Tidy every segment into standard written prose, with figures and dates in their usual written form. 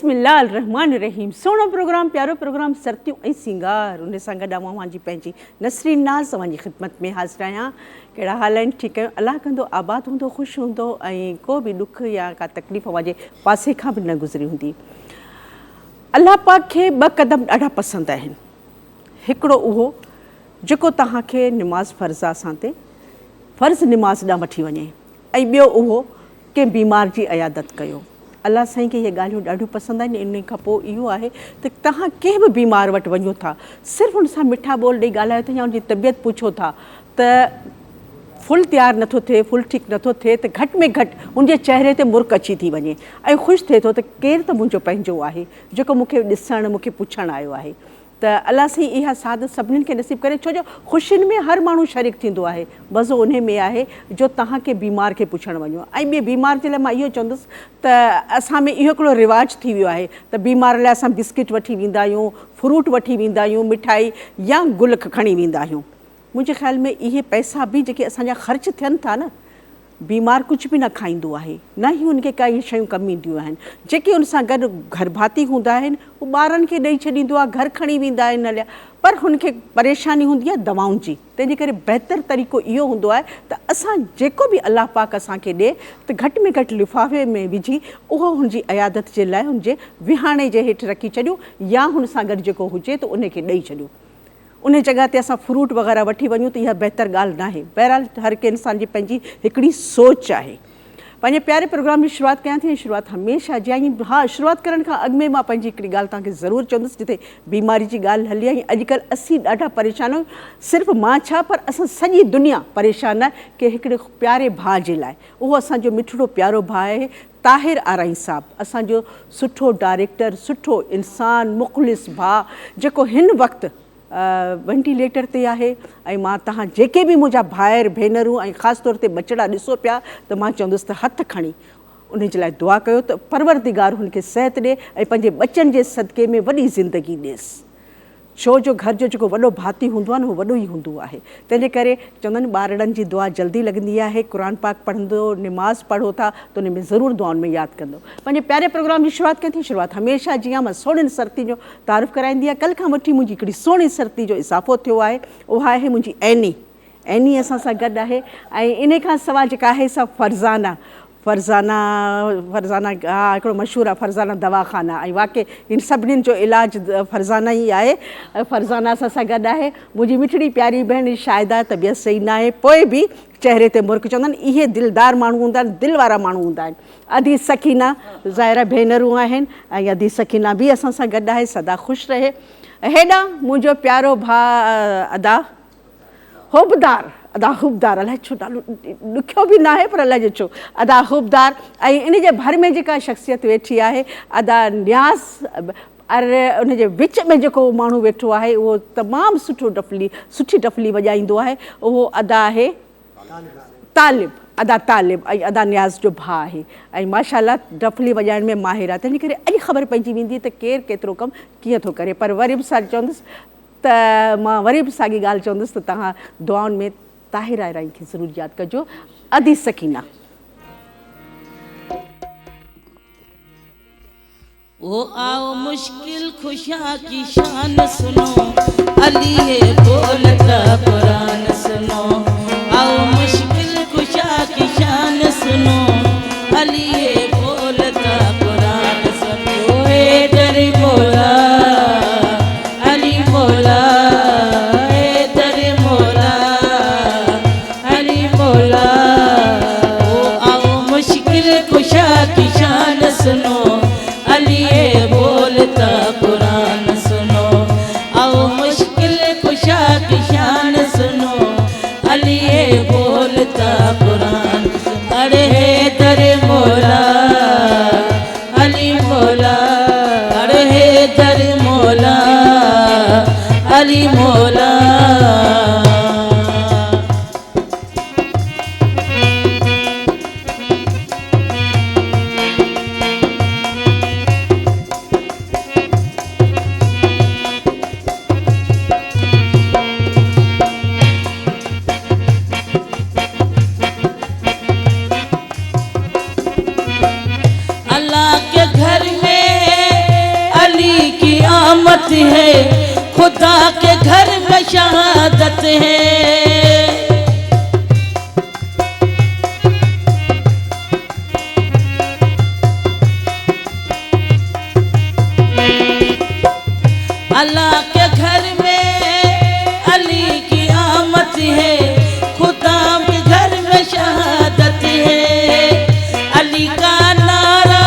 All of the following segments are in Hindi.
बिस्मिल्लाहिर्रहमानिर्रहीम। सोनो प्रोग्राम, प्यारो प्रोग्राम सर्तियूं ऐं सिंगार। उन सां गॾु मुंहिंजी पंहिंजी नसरीन नाज़ तव्हांजी ख़िदमत में हाज़िर आहियां। कहिड़ा हाल आहिनि? ठीकु आहियो? अलाह कंदो आबाद हूंदो, ख़ुशि हूंदो ऐं को बि ॾुख या का तकलीफ़ अवांजे पासे खां बि न गुज़री हूंदी। अलाह पाक खे ॿ क़दम ॾाढा पसंदि आहिनि। हिकिड़ो उहो जेको तव्हांखे निमाज़ फ़र्ज़ा सां ते फ़र्ज़ु निमाज़ ॾांहुं वठी वञे, ऐं ॿियो उहो कंहिं बीमार जी अयादत कयो। अलाह साईं खे इहे ॻाल्हियूं ॾाढियूं पसंदि आहिनि। इन खां पोइ इहो आहे त तव्हां कंहिं बि बीमार वटि वञो था, सिर्फ़ु हुन सां मिठा ॿोल ॾेई ॻाल्हायो था या हुनजी तबियत पुछो था त फुल तयारु नथो थिए, फुल ठीकु नथो थिए, त घटि में घटि हुनजे चहिरे ते मुर्क अची थी वञे ऐं ख़ुशि थिए थो त केरु त मुंहिंजो पंहिंजो आहे जेको मूंखे ॾिसणु, मूंखे पुछणु आयो आहे। त अलाह साईं इहा सादत सभिनीनि खे नसीबु करे, छो जो ख़ुशियुनि में हर माण्हू शरीक थींदो आहे। मज़ो उन में आहे जो तव्हांखे बीमार खे पुछणु वञो। ऐं ॿिए बीमार जे लाइ मां इहो चवंदुसि त असां में इहो हिकिड़ो रिवाजु थी वियो आहे त बीमार लाइ असां बिस्किट वठी वेंदा आहियूं, फ्रूट वठी वेंदा आहियूं, मिठाई या गुल खणी वेंदा आहियूं। मुंहिंजे ख़्याल में इहे पैसा बि जेके असांजा ख़र्च थियनि था न, बीमार कुझु बि न खाईंदो आहे, न ई हुनखे काई शयूं कमु ईंदियूं आहिनि। जेके हुन सां गॾु घर भाती हूंदा आहिनि उहे ॿारनि खे ॾेई छॾींदो आहे, घर खणी वेंदा आहिनि हलिया, पर हुनखे परेशानी हूंदी आहे दवाउनि जी। तंहिंजे करे बहितरु तरीक़ो इहो हूंदो आहे त असां जेको बि अलाह पाक असांखे ॾिए त घटि में घटि लिफ़ाफ़े में विझी उहो हुनजी अयादत जे लाइ हुनजे विहाणे जे हेठि रखी छॾियूं या हुन सां गॾु जेको हुजे त उनखे ॾेई छॾियूं। उन जॻह ते असां फ्रूट वग़ैरह वठी वञूं त इहा बहितरु ॻाल्हि न आहे। बहरहाल हर कंहिं इंसान जी पंहिंजी हिकिड़ी सोच आहे। पंहिंजे प्यारे प्रोग्राम जी शुरूआति कयां थी। शुरूआति हमेशह जीअं हा, शुरूआति करण खां अॻु में मां पंहिंजी हिकिड़ी ॻाल्हि तव्हांखे ज़रूरु चवंदुसि। जिते बीमारी जी ॻाल्हि हली आहे, अॼुकल्ह असीं ॾाढा परेशान आहियूं। सिर्फ़ु मां छा, पर असां सॼी दुनिया परेशान आहे कि हिकिड़े प्यारे भाउ जे लाइ, उहो असांजो मिठड़ो प्यारो भाउ आहे ताहिर आराई साहब, असांजो सुठो डायरेक्टर, सुठो इंसानु, मुख़लिस भाउ, जेको हिन वक़्तु वेंटिलेटर ते आहे। ऐं मां तव्हां जेके बि मुंहिंजा भाइर भेनरूं ऐं ख़ासि तौर ते बचड़ा ॾिसो पिया त मां चवंदुसि त हथु खणी उन जे लाइ दुआ कयो त परवरदिगार हुनखे सिहत ॾिए ऐं पंहिंजे बचनि जे सदके में वॾी ज़िंदगी ॾिएसि। छो जो घर जो जेको वॾो भाती हूंदो आहे न, उहो वॾो ई हूंदो आहे। तंहिंजे करे चवंदा आहिनि ॿारड़नि जी दुआ जल्दी लॻंदी आहे। क़ुर पाक पढ़ंदो, निमाज़ पढ़ो था त उन में ज़रूरु दुआउनि में यादि कंदो। पंहिंजे प्यारे प्रोग्राम जी शुरूआति कयां थी। शुरूआति हमेशह जीअं मां सोढ़ियुनि सर्ती जो तारीफ़ कराईंदी आहे, कल्ह खां वठी मुंहिंजी हिकिड़ी सोढ़ी सर्ती जो इज़ाफ़ो थियो आहे। उहा आहे मुंहिंजी ऐनी असां सां गॾु आहे। ऐं इन खां सवाइ जेका आहे सा फरज़ाना हा, हिकिड़ो मशहूरु आहे फरज़ाना दवाख़ाना। ऐं वाक़ई हिन सभिनीनि जो इलाजु फरज़ाना ई आहे। फरज़ाना असां सां गॾु आहे। मुंहिंजी मिठड़ी प्यारी भेण शाहिदा, तबियत सही न आहे, पोइ बि चहिरे ते मुर्क। चवंदा आहिनि इहे दिलदार माण्हू हूंदा आहिनि, दिलि वारा माण्हू हूंदा आहिनि। अदी सकीना ज़ाहिरा भेनरूं आहिनि ऐं अदी सकीना बि असां सां गॾु आहे। सदा ख़ुशि रहे। हेॾां मुंहिंजो प्यारो भाउ अदा हुबदार, अलाए छो ॾाढो ॾुखियो बि न आहे, पर अलाए जो छो अदा हुबदार। ऐं इन जे भर में जेका शख़्सियत वेठी आहे अदा न्याज़, अरे उनजे विच में जेको माण्हू वेठो आहे उहो तमामु सुठी डफली वॼाईंदो आहे। उहो अदा आहे तालिब ऐं अदा न्याज़ जो भाउ आहे ऐं माशाअल्लाह डफली वॼाइण में माहिर आहे। तंहिंजे करे अॼु ख़बर पइजी वेंदी त केरु केतिरो कमु कीअं थो करे। पर वरी बि चवंदुसि त मां वरी बि साॻी ॻाल्हि चवंदुसि त तव्हां दुआउनि में ताहिर आराई खे ज़रूरु यादि कजो। अदी सकीना वो आओ मुश्किल खुशा की शान सुनो, अली है बोलता कुरान सुनो। आओ मुश्किल खुशा की शान सुनो, अली है बोलता कुरान सुनो। हैदर मौला, अली मौला, हैदर मौला, अली मौला। वो आओ मुश्किल खुशा की शान सुनो, अली बोलता कुरान सुनो। आओ मुश्किल खुशा की शान सुनो, है, खुदा के घर में शहादत है। अल्लाह के घर में अली की आमद है, खुदा के घर में शहादत है। अली का नारा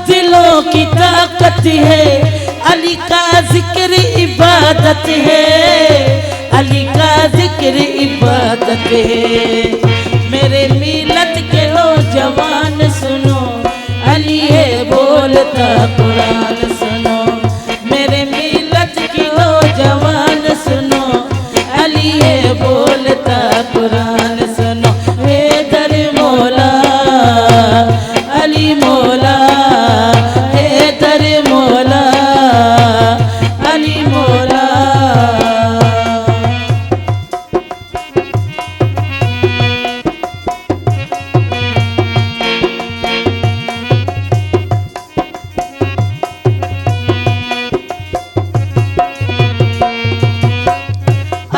दिलों की ताकत है, अली का जिक्र इबादत है, अली का जिक्र इबादत है। मेरे मिलत के नौजवान सुनो, अली है बोलता कुरान सुनो। मेरे मिलत की नौजवान सुनो, अली है बोलता कुरान सुनो। हैदर मौला अली मौला, हैदर मौला अली मौला।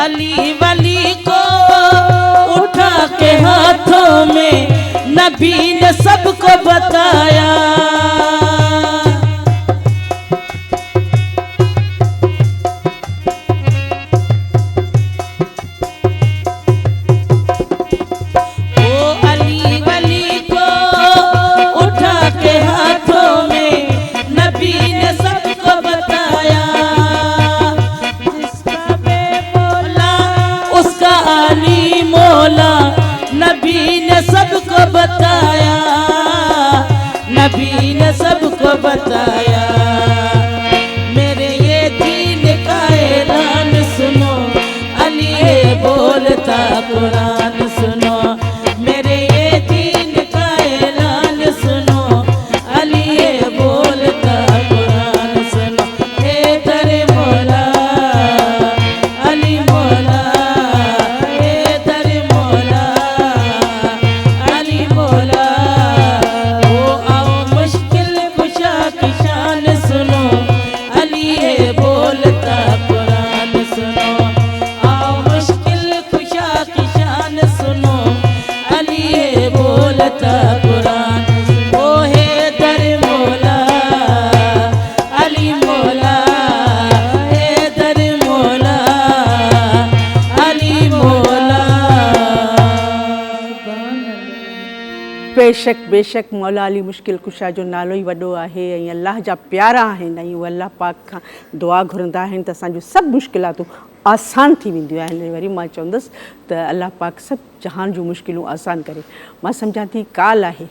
अली वली को उठा के हाथों में नबी ने सबको बताया। ओ अली वली को उठा के हाथों में नबी ने सबको बताया। जिसका बेमौला उसका अली मौला, नबी ने सबको बताया, नबी ने सबको बताया। मेरे ये दीन का ऐलान सुनो, अली है बोलता कुरान सुनो। मेरे ये दीन का ऐलान सुनो, अली है बोलता कुरान सुनो। हैदर मौला अली मौला, हैदर मौला अली मौला। ओ आओ मुश्किल कुशा की शान सुनो, अली है बोलता कुरान सुनो। आओ मुश्किल कुशा की शान सुनो, अली है बोलता कुरान। ओ हैदर मौला अली मौला, हैदर मौला अली मौला। बेशक बेशक मौला अली मुश्किल कुशा जो नालो ई वॾो आहे ऐं अलाह जा प्यारा आहिनि ऐं अलाह पाक खां दुआ घुरंदा आहिनि त असांजूं सभु मुश्किलातूं आसान थी वेंदियूं आहिनि। वरी मां चवंदसि त अलाह पाक सभु जहान जूं मुश्किलूं आसान करे। मां सम्झां थी काल आहे,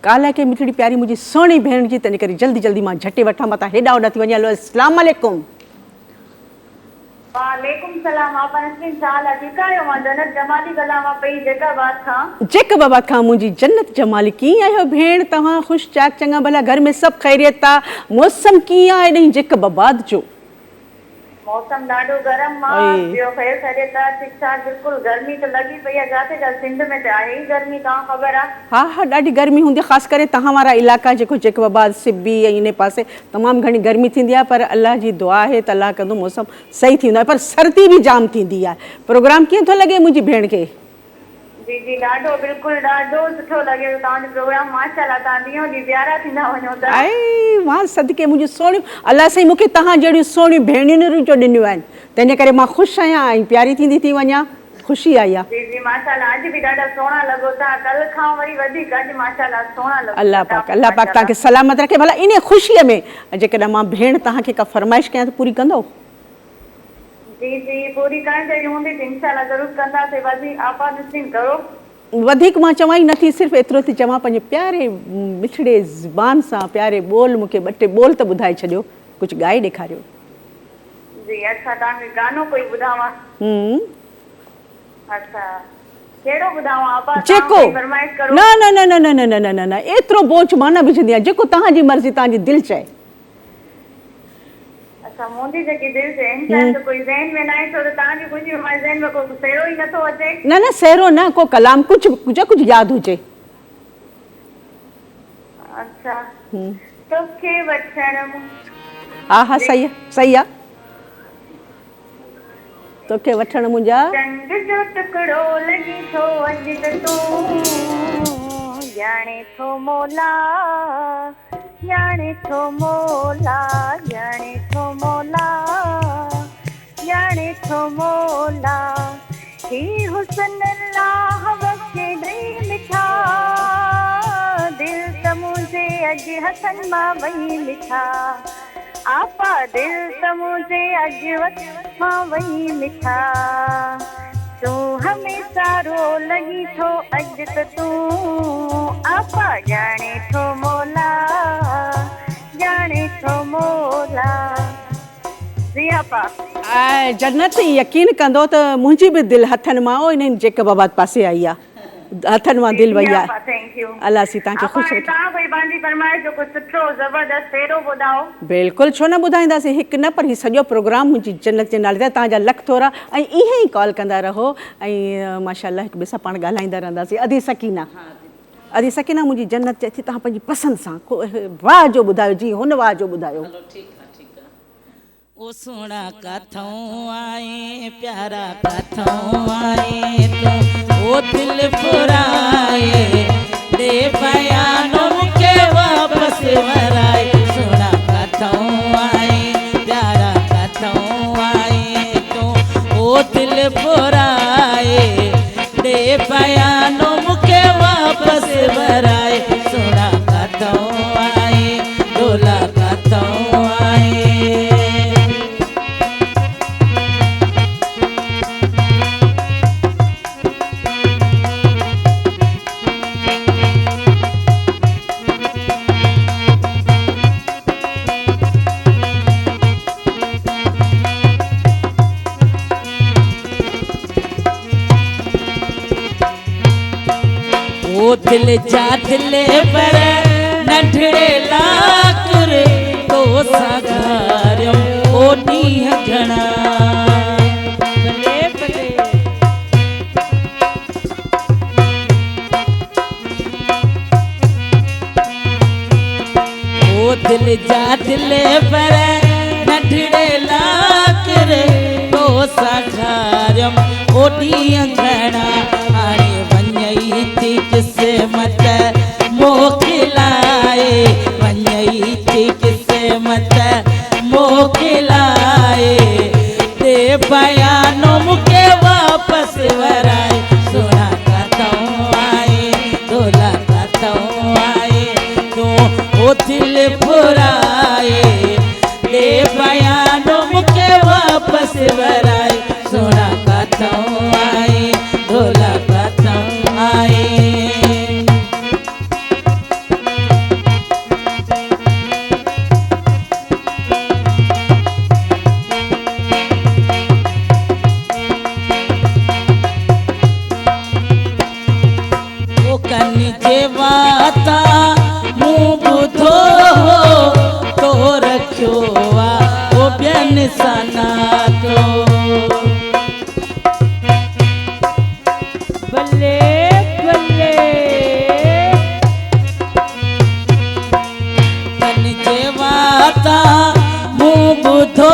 काल आहे की मिठड़ी प्यारी मुंहिंजी सुहिणी भेण जी, तंहिं करे जल्दी जल्दी मां झटे वठां, मां त हेॾा होॾा थी वञा। हलो अस्सलाम वालेकुम। वालेकुम सलाम। आप नसरीन साल ठीकु आहियो? मां जन्नत जमाली ॻाल्हायां पई जैकाबाद खां। जैकाबाद खां मुंहिंजी जन्नत जमाली। कीअं आहियो भेण तव्हां? ख़ुशि चाक चङा भला? घर में सभु ख़ैरियत आहे? मौसम कीअं आहे ॾहीं जैकाबाद जो? मौसम ॾाढो गरम आहे, ॿियो ख़ैर ख़ैरियत आहे, ठीक ठाक बिल्कुलु। गर्मी त लॻी पई आहे, जाते जा सिंध में त आहे ई गर्मी, तव्हां ख़बर आहे। हा हा ॾाढी गर्मी हूंदी आहे, ख़ासि करे तव्हां वारा इलाइक़ा जेको जैकाबाद सिब्बी ऐं इन पासे तमामु घणी गर्मी थींदी आहे, पर अलाह जी दुआ आहे त अलाह कंदो मौसम सही थींदो आहे, पर सर्दी बि जाम थींदी आहे। प्रोग्राम कीअं थो लॻे मुंहिंजी भेण खे? जी जी ॾाढो बिल्कुलु ॾाढो सुठो लॻे तव्हांजो प्रोग्राम। माशाल्लाह तव्हां ॾींहों ॾींहुं प्यारा थींदा वञो था। ऐं मां सदके मुंहिंजियूं सुहिणियूं अलाह साईं मूंखे तव्हां जहिड़ियूं सुहिणियूं भेणियूं जो ॾिनियूं आहिनि, तंहिंजे करे मां ख़ुशि आहियां ऐं प्यारी थींदी थी वञा। ख़ुशी आई आहे। जी जी माशाल्लाह, अॼु बि ॾाढा सुहिणा लॻो था, कल्ह खां वरी वधीक अॼु माशाल्लाह सुहिणा लॻो। अलाह पाक तव्हांखे सलामत रखे। भला इन ख़ुशीअ में जेकॾहिं मां भेण तव्हांखे का फरमाइश कयां त पूरी कंदव? जी जी पूरी करण जहिड़ी हूंदी त इंशाल्लाह ज़रूरु कंदासीं। वधीक आपा नसीब करो। वधीक मां चवां ई नथी, सिर्फ़ु एतिरो थी चवां, पंहिंजे प्यारे मिठड़े ज़ुबान सां प्यारे ॿोल मूंखे ॿ टे ॿोल त ॿुधाए छॾियो, कुझु ॻाए ॾेखारियो। जी अच्छा, तव्हांखे गानो कोई ॿुधावां? अच्छा कहिड़ो ॿुधावां आपा? जेको फरमाइश करो। न न न न न न न न एतिरो बोझ मां न विझंदी आहियां, जेको तव्हांजी मर्ज़ी तव्हांजी दिलि चए। अच्छा मुंहिंजी जेकी दिलि चए इंसान त कोई ज़हन में न आहे, छो त तव्हांजी कुझु हमारे ज़हन में कोई सहिड़ो ई नथो अचे। न न सहिड़ो न, को कलाम कुझु कुझु यादि हुजे। अच्छा तोखे वठण हा हा सही आहे सही आहे तोखे वठण मुंहिंजा चंड जो टुकड़ो लगी थो अॼु त तूं ॼाणे थो मोला ॼाणे थो मोला ॼाणे थो मोला ॼाणे थो मोला ही हुसन अल्लाह बख़्शे ॾेई मिठा दिल त मुंहिंजे अॼु हथनि मां वई मिठा आपा दिल त मुझे अजवत मां वही मिठा तू हमेशा रो लगी थो अज त तू आपा जाने थो मोला जाने थो मोला जी आपा ऐं जन्नत यकीन कंदो त मुंहिंजी बि दिलि हथनि मां इन्हनि जेकबाबाद पासे आई आहे हथनि मां दिलि वई आहे थैंक यू अलाह सी तव्हांखे ख़ुशि रखे तव्हां कोई पंहिंजी फरमाइश जो कुझु सुठो ज़बरदस्त फेरो ॿुधाओ बिल्कुलु छो न ॿुधाईंदासीं हिकु न पर हीउ सॼो प्रोग्राम मुंहिंजी जन्नत जे नाले ते तव्हांजा लख थोरा ऐं ईअं ई कॉल कंदा रहो ऐं माशाल्लाह हिकु ॿिए सां पाण ॻाल्हाईंदा रहंदासीं अदी सकीना मुंहिंजी जन्नत चए थी तव्हां पंहिंजी पसंदि सां को वाह जो ॿुधायो जीअं हुन वाह जो ॿुधायो ओ सोना कथों आए प्यारा कथों आए तो ओ दिल पुराए दे बयानों के वापस वराए सोना कथों आए प्यारा कथों आए तो ओ दिल पुराए दे बयानों के वापस वराए सोना कथों आए डोला कथों आए दिल जा दिल पर नंढड़े लाकुर तो सागारियो ओ नीह घना भले भले ओ दिल जा दिल पर नंढड़े लाकुर तो सागारियो ओ नीह घना हाणे वञई थी किस्मत मोकिलाए वञई थी किस्मत मोकिलाए दे बयानो मूंखे वापसि वराए सोना कथों आए डोला कथों आए तो ओ दिल फुराए दे बयानो मूंखे वापसि वराए सोना कथों आए डोला कथों आए वाता मुंह ॿुधो तो रखियो आहे ओ ॿियनि सां नातो भले भले कन जे वाता मुंह ॿुधो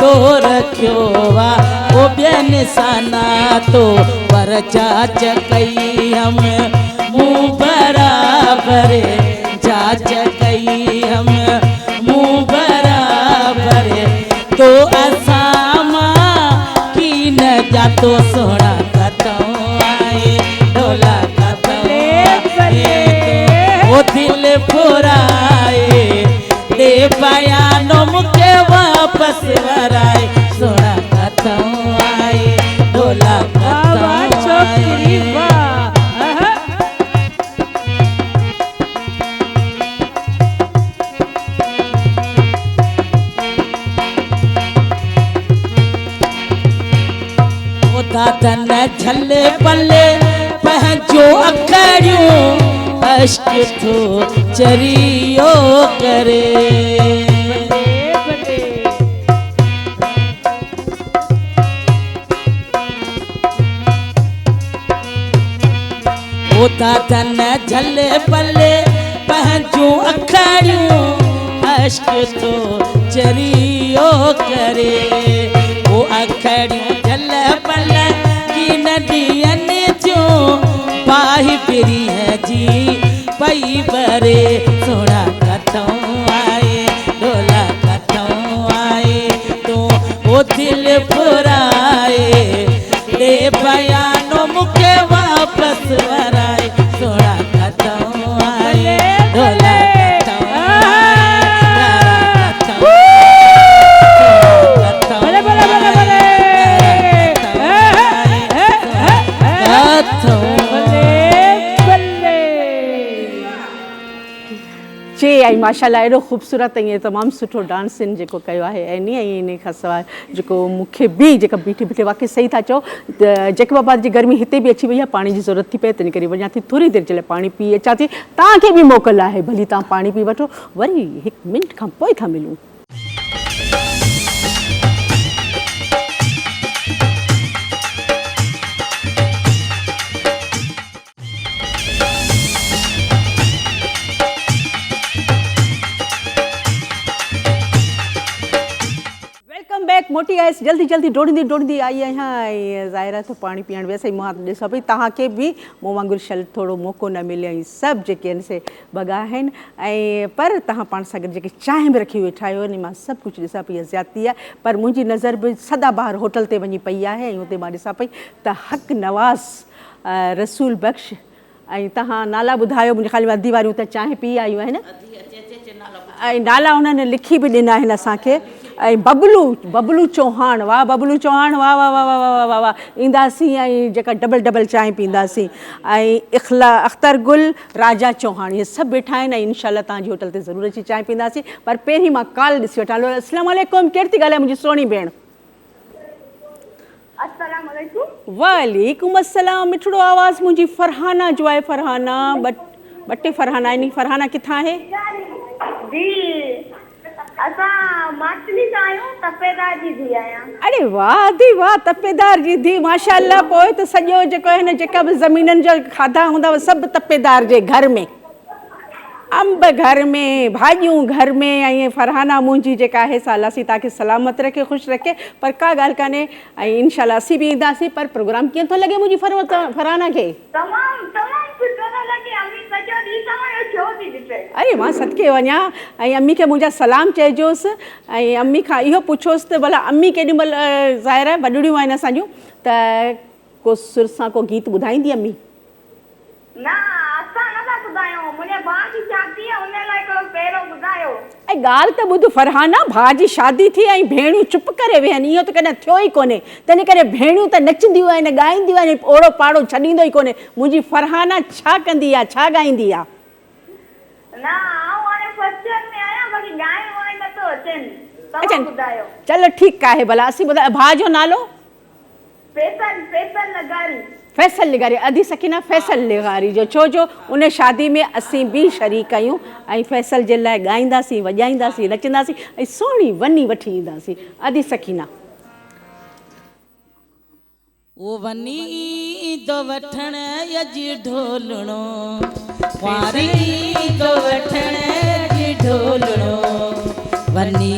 तो रखियो आहे ओ ॿियनि सां नातो पर जाच कई हम मुँह बराबर जाच कई हम मुँह बराबर तो असामा की न जातो सोना कथों आए डोला कथों आए ओ दिल फुराए दे बयानो मूंखे वापसि वराए सोना कथों आए डोला कथों आए दादन झले पले पंहिंजो अखड़ियूं अश्क थो चरियो करे ओ दादन झले पले पंहिंजो अखड़ियूं अश्क तो चरियो करे वो अखड़ियों जल पल की नदियन जो पाही फिरी है जी पई बरे सोना कथों आए डोला कथों आए तो वो दिल पुराए दे बयानो मुके वापस वराए सोना कथों आए डोला आई माशाल्लाह एॾो ख़ूबसूरत ऐं तमामु सुठो डांस इन जेको कयो आहे ऐं नी ऐं इन खां सवाइ जेको मूंखे बि जेका बीठी बीठी वाक़ई सही था चओ जैकबाबाद जी गर्मी हिते बि अची वई आहे पाणी जी ज़रूरत थी पए तंहिं करे वञा थी थोरी देरि जे लाइ पाणी पी अचां थी तव्हांखे बि मोकल आहे भली तव्हां पाणी पी वठो वरी 1 मिंट खां पोइ था मिलूं मोटी आयसि जल्दी जल्दी डोड़ींदी आई आहियां ऐं ज़ाहिर आहे त पाणी पीअण वियसि ऐं मां ॾिसां पई तव्हांखे बि मूं वांगुरु थोरो मौक़ो न मिले ऐं सभु जेके आहिनि से बॻा आहिनि ऐं पर तव्हां पाण सां गॾु जेके चांहि बि रखी वेठा आहियो नी मां सभु कुझु ॾिसां पई ज़्यादती आहे पर मुंहिंजी नज़र बि सदाबहार होटल ते वञी पई आहे ऐं हुते मां ॾिसां पई त हक़ नवाज़ रसूल बख़्श ऐं तव्हां नाला ॿुधायो मुंहिंजी ख़ाली अधी वारियूं त चांहि पी आयूं आहिनि ऐं नाला उन्हनि लिखी बि ॾिना आहिनि असांखे ऐं बबलू चौहान वाह बबलू चौहान वाह वाह वाह वाह वाह वाह वाह ईंदासीं ऐं जेका डबल चांहि पीअंदासीं ऐं अख़्तर गुल राजा चौहान इहे सभु वेठा आहिनि ऐं इनशाला तव्हांजी होटल ते ज़रूरु अची चांहि पीअंदासीं पर पहिरीं मां कॉल ॾिसी वठां अस्सलाम वालेकुम केरु थी ॻाल्हाए मुंहिंजी सोणी भेण अस्सलाम वालेकुम वालेकुम अस्सलाम मिठड़ो आवाज़ मुंहिंजी फरहाना जो आहे फरहाना ॿ टे फरहाना आहिनि फरहाना किथां आहे जी असां माचली सां आहियूं तपेदार जी धीउ आहियां अरे वाह दी वाह तपेदार जी धीउ माशाल्लाह पोइ त सॼो जेको आहे न जेका बि ज़मीननि जा खाधा हूंदा हुआ सभु तपेदार जे घर में अंब घर में भाॼियूं घर में ऐं फरहाना मुंहिंजी जेका आहे सा अलाह सी तव्हांखे सलामत रखे ख़ुशि रखे पर का ॻाल्हि कान्हे ऐं इनशाला असीं बि ईंदासीं पर प्रोग्राम कीअं थो लॻे मुंहिंजी फरहाना खे अरे मां सदके वञा ऐं अम्मी खे मुंहिंजा सलाम चइजोसि ऐं अम्मी खां इहो पुछोसि त भला अम्मी केॾीमहिल ज़ाहिर आहे वॾड़ियूं आहिनि असांजूं त को सुर सां को गीत ॿुधाईंदी अम्मी न असां नथा ॿुधायूं मुंहिंजे भाउ जी शादी आहे उन लाइ हिकिड़ो पहिरों ॿुधायो ऐं ॻाल्हि त ॿुध फरहाना भाउ जी शादी थी ऐं भेणियूं चुप करे वेहनि इहो त कॾहिं थियो ई कोन्हे तंहिं करे भेणियूं त नचंदियूं आहिनि ॻाईंदियूं आहिनि ओड़ो पाड़ो छॾींदो ई कोन्हे मुंहिंजी फरहाना छा कंदी आहे छा ॻाईंदी आहे न आऊं हाणे फर्स्ट ईयर में आहियां बाक़ी ॻाइण वाइण नथो अचनि तव्हां ॿुधायो चलो ठीकु आहे भला असीं ॿुधायो भाउ जो नालो फैसल लिगारी अधी सकीना फैसल लिगारी जो छो जो उन शादी में असीं बि शरीक आहियूं ऐं फैसल जे लाइ ॻाईंदासीं वॼाईंदासीं नचंदासीं ऐं सोणी वञी वठी ईंदासीं अधी सकीना वो वनी दो वठण यज ढोलणो वारी दो वठण यज ढोलणो वनी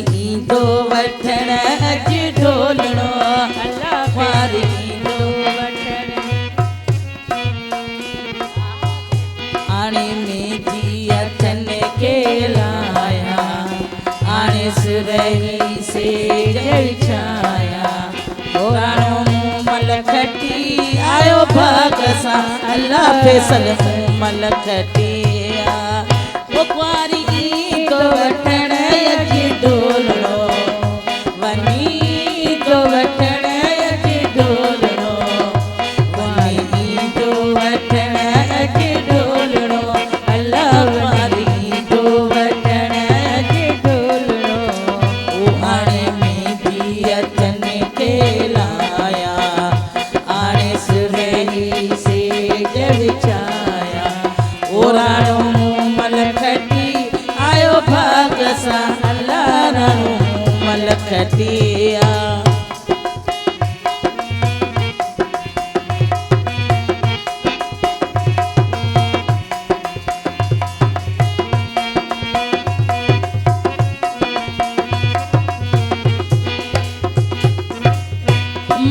दो वठण यज ढोलणो अल्लाह वारी दो वठण आणे में जी अथन के लाया आणे सुरही से जल छाया पुराणो मलखटी आयो भाग सा अल्लाह फैसल मलखटी वो कुआरी तो वठण यज ढोलणो वनी तो वठण यज ढोलणो वनी तो वठण यज ढोलणो अल्लाह वारी तो वठण यज ढोलणो वो हाणे में भी अचन के लाया आणे सुरही से जड़ छाया ओराणो मलखटी आयो भाग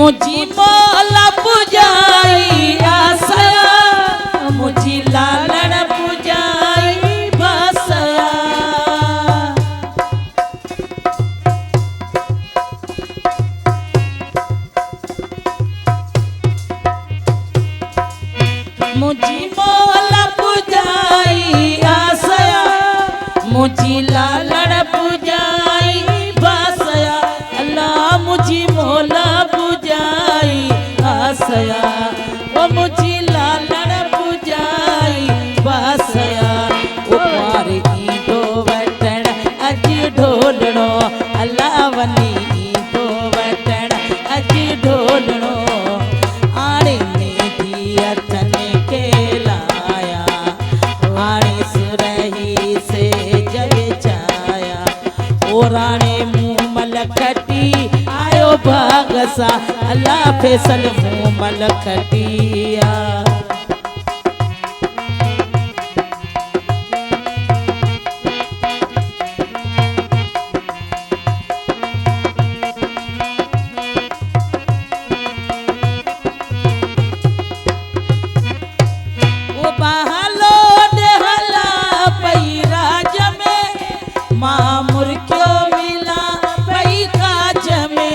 मुझी मोला पुजाई आसया मुझी लालण पुजाई बसया मुझी मोला पुजाई आसया मुझी लालण पुजाई बसया अल्लाह मुझी मोला पुजाई आसया ओ मुझी लालण पुजाई बसया ओ पारी तो वटण अज ढोलणो अल्लाह वनी तो वटण अज ढोलणो आणे में अथन के लाया आणे सुरही से जग छाया ओ राणे मुँह मलखटी आयो भागसा अल्लाह फैसल मुँह मलखटिया ओ बहलो देहला पई राज में मामुर क्यों मिला पई काज में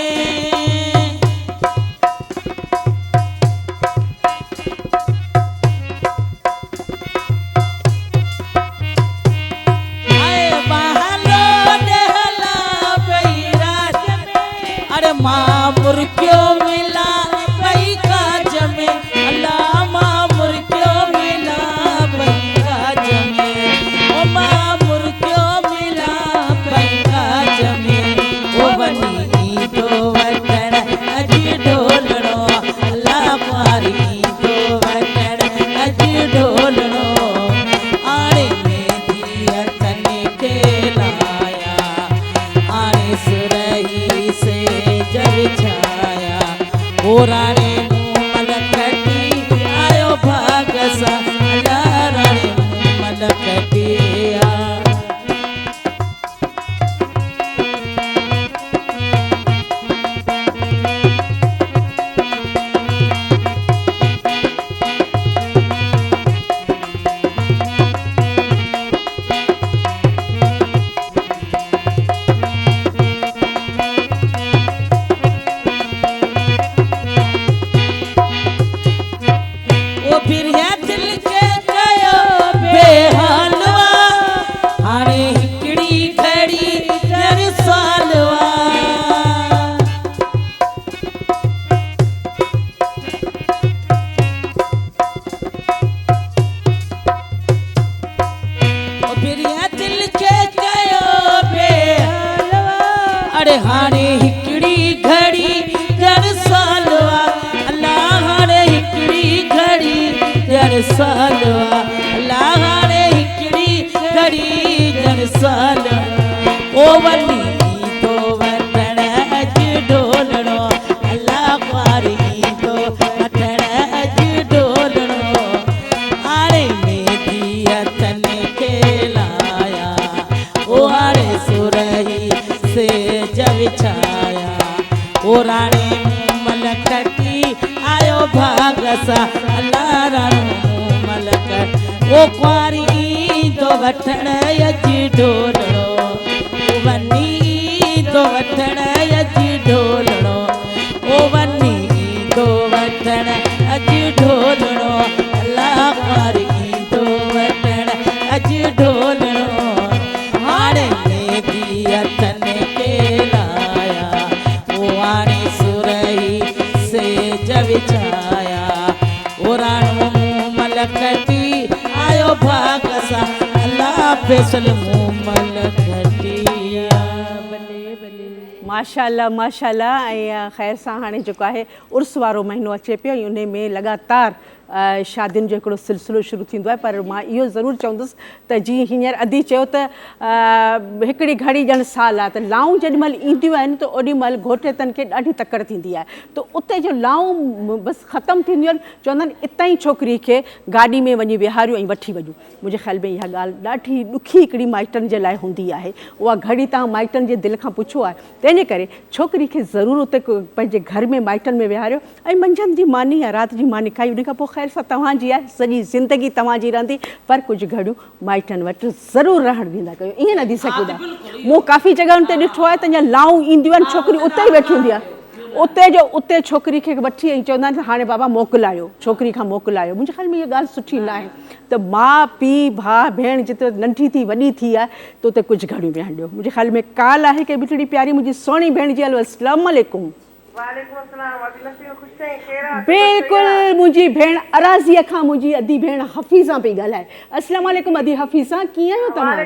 आए बहलो देहला पई राज में अरे मामुर क्यों मिला पई काज में अल्लाह मामुर क्यों मिला पई काज में ओ मामुर क्यों मिला पई काज में ओ बनी तो वटण अज ढोलणो अल्लाह पारी तो वटण अज ढोलणो आणे में दिया तन के लाया आणे सुरही से जग छाया ओ राणे मुँह मलखटी आयो भागसा अल्लाह राणे मुँह मलखटिया ओ फिर है दिल के कयो बेहालवा हाणे हिकड़ी खड़ी जर सालवा ओ फिर है दिल के कयो बेहालवा अरे हाणे हिकड़ी घड़ी जर सालवा अल्लाह हाणे हिकड़ी घड़ी जर सालवा अल्लाह हाणे हिकड़ी घड़ी जर सालवा ओ वनी तो वटण अज ढोलणो अल्लाह पारी तो वटण अज ढोलणो आणे में दिया तन के लाया ओ आणे सुरही से जग छाया ओ राणे मुँह मलखटी आयो भागसा अल्लाह राणो मुँह मलखट ओ क्वारी तो वठण अज ढोलणो ओ वनी तो वठण अज ढोलणो ओ वनी तो वठण अज ढोलणो अल्लाह क्वारी तो वठण अज ढोलणो हाणे में दिया तन के लाया ओ आणे सुरही से जग छाया ओ राणो मुँह मलखटी आयो भागसा अल्लाह फैसल मुँह मलखटिया भले भले माशाल्लाह माशाल्लाह। ऐं ख़ैर सां हाणे जेको आहे उर्स वारो महीनो अचे पियो ऐं उन में लगातार शादियुनि जो हिकिड़ो सिलसिलो शुरू थींदो आहे। पर मां इहो ज़रूरु चवंदुसि त जीअं हींअर अदी चयो त हिकिड़ी घड़ी ॼण साल आहे, त लाऊं जेॾीमहिल ईंदियूं आहिनि त ओॾीमहिल घोटतनि खे ॾाढी तकड़ थींदी आहे। त उते जो लाऊं बसि ख़तमु थींदियूं आहिनि, चवंदा आहिनि इतां ई छोकिरी खे गाॾी में वञी विहारियूं ऐं वठी वञूं। मुंहिंजे ख़्याल में इहा ॻाल्हि ॾाढी ॾुखी हिकिड़ी माइटनि जे लाइ हूंदी आहे। उहा घड़ी तव्हां माइटनि जे दिलि खां पुछो आहे, तंहिंजे करे छोकिरी खे ज़रूरु उते पंहिंजे घर में माइटनि में विहारियो ऐं मंझंदि जी मानी या राति जी मानी खाई, उन खां पोइ ख़ैर सां तव्हांजी आहे, सॼी ज़िंदगी तव्हांजी रहंदी, पर कुझु घड़ियूं माइटनि वटि ज़रूरु रहणु ॾींदा कयो। ईअं न थी सघंदा। मूं काफ़ी जॻहियुनि ते ॾिठो आहे त अञा लाऊं ईंदियूं आहिनि, छोकिरी उते ई वेठी हूंदी आहे, उते छोकिरी खे वठी ऐं चवंदा आहिनि हाणे बाबा मोकिलायो, छोकिरी खां मोकिलायो। मुंहिंजे ख़्याल में इहा ॻाल्हि सुठी न आहे। त माउ पीउ भाउ भेण जिते नंढी थी वॾी थी आहे त उते कुझु घड़ियूं विहण ॾियो। मुंहिंजे ख़्याल में काल आहे के बिठड़ी प्यारी मुंहिंजी सुहिणी भेण जी। हलो अस्सलाम वालेकुम। बिल्कुलु मुंहिंजी भेण अराज़ीअ खां मुंहिंजी अदी भेण हफ़ीज़ा पई ॻाल्हाए। अस्सलाम वालेकुम अदी हफ़ीज़ा, कीअं आहियो तव्हां?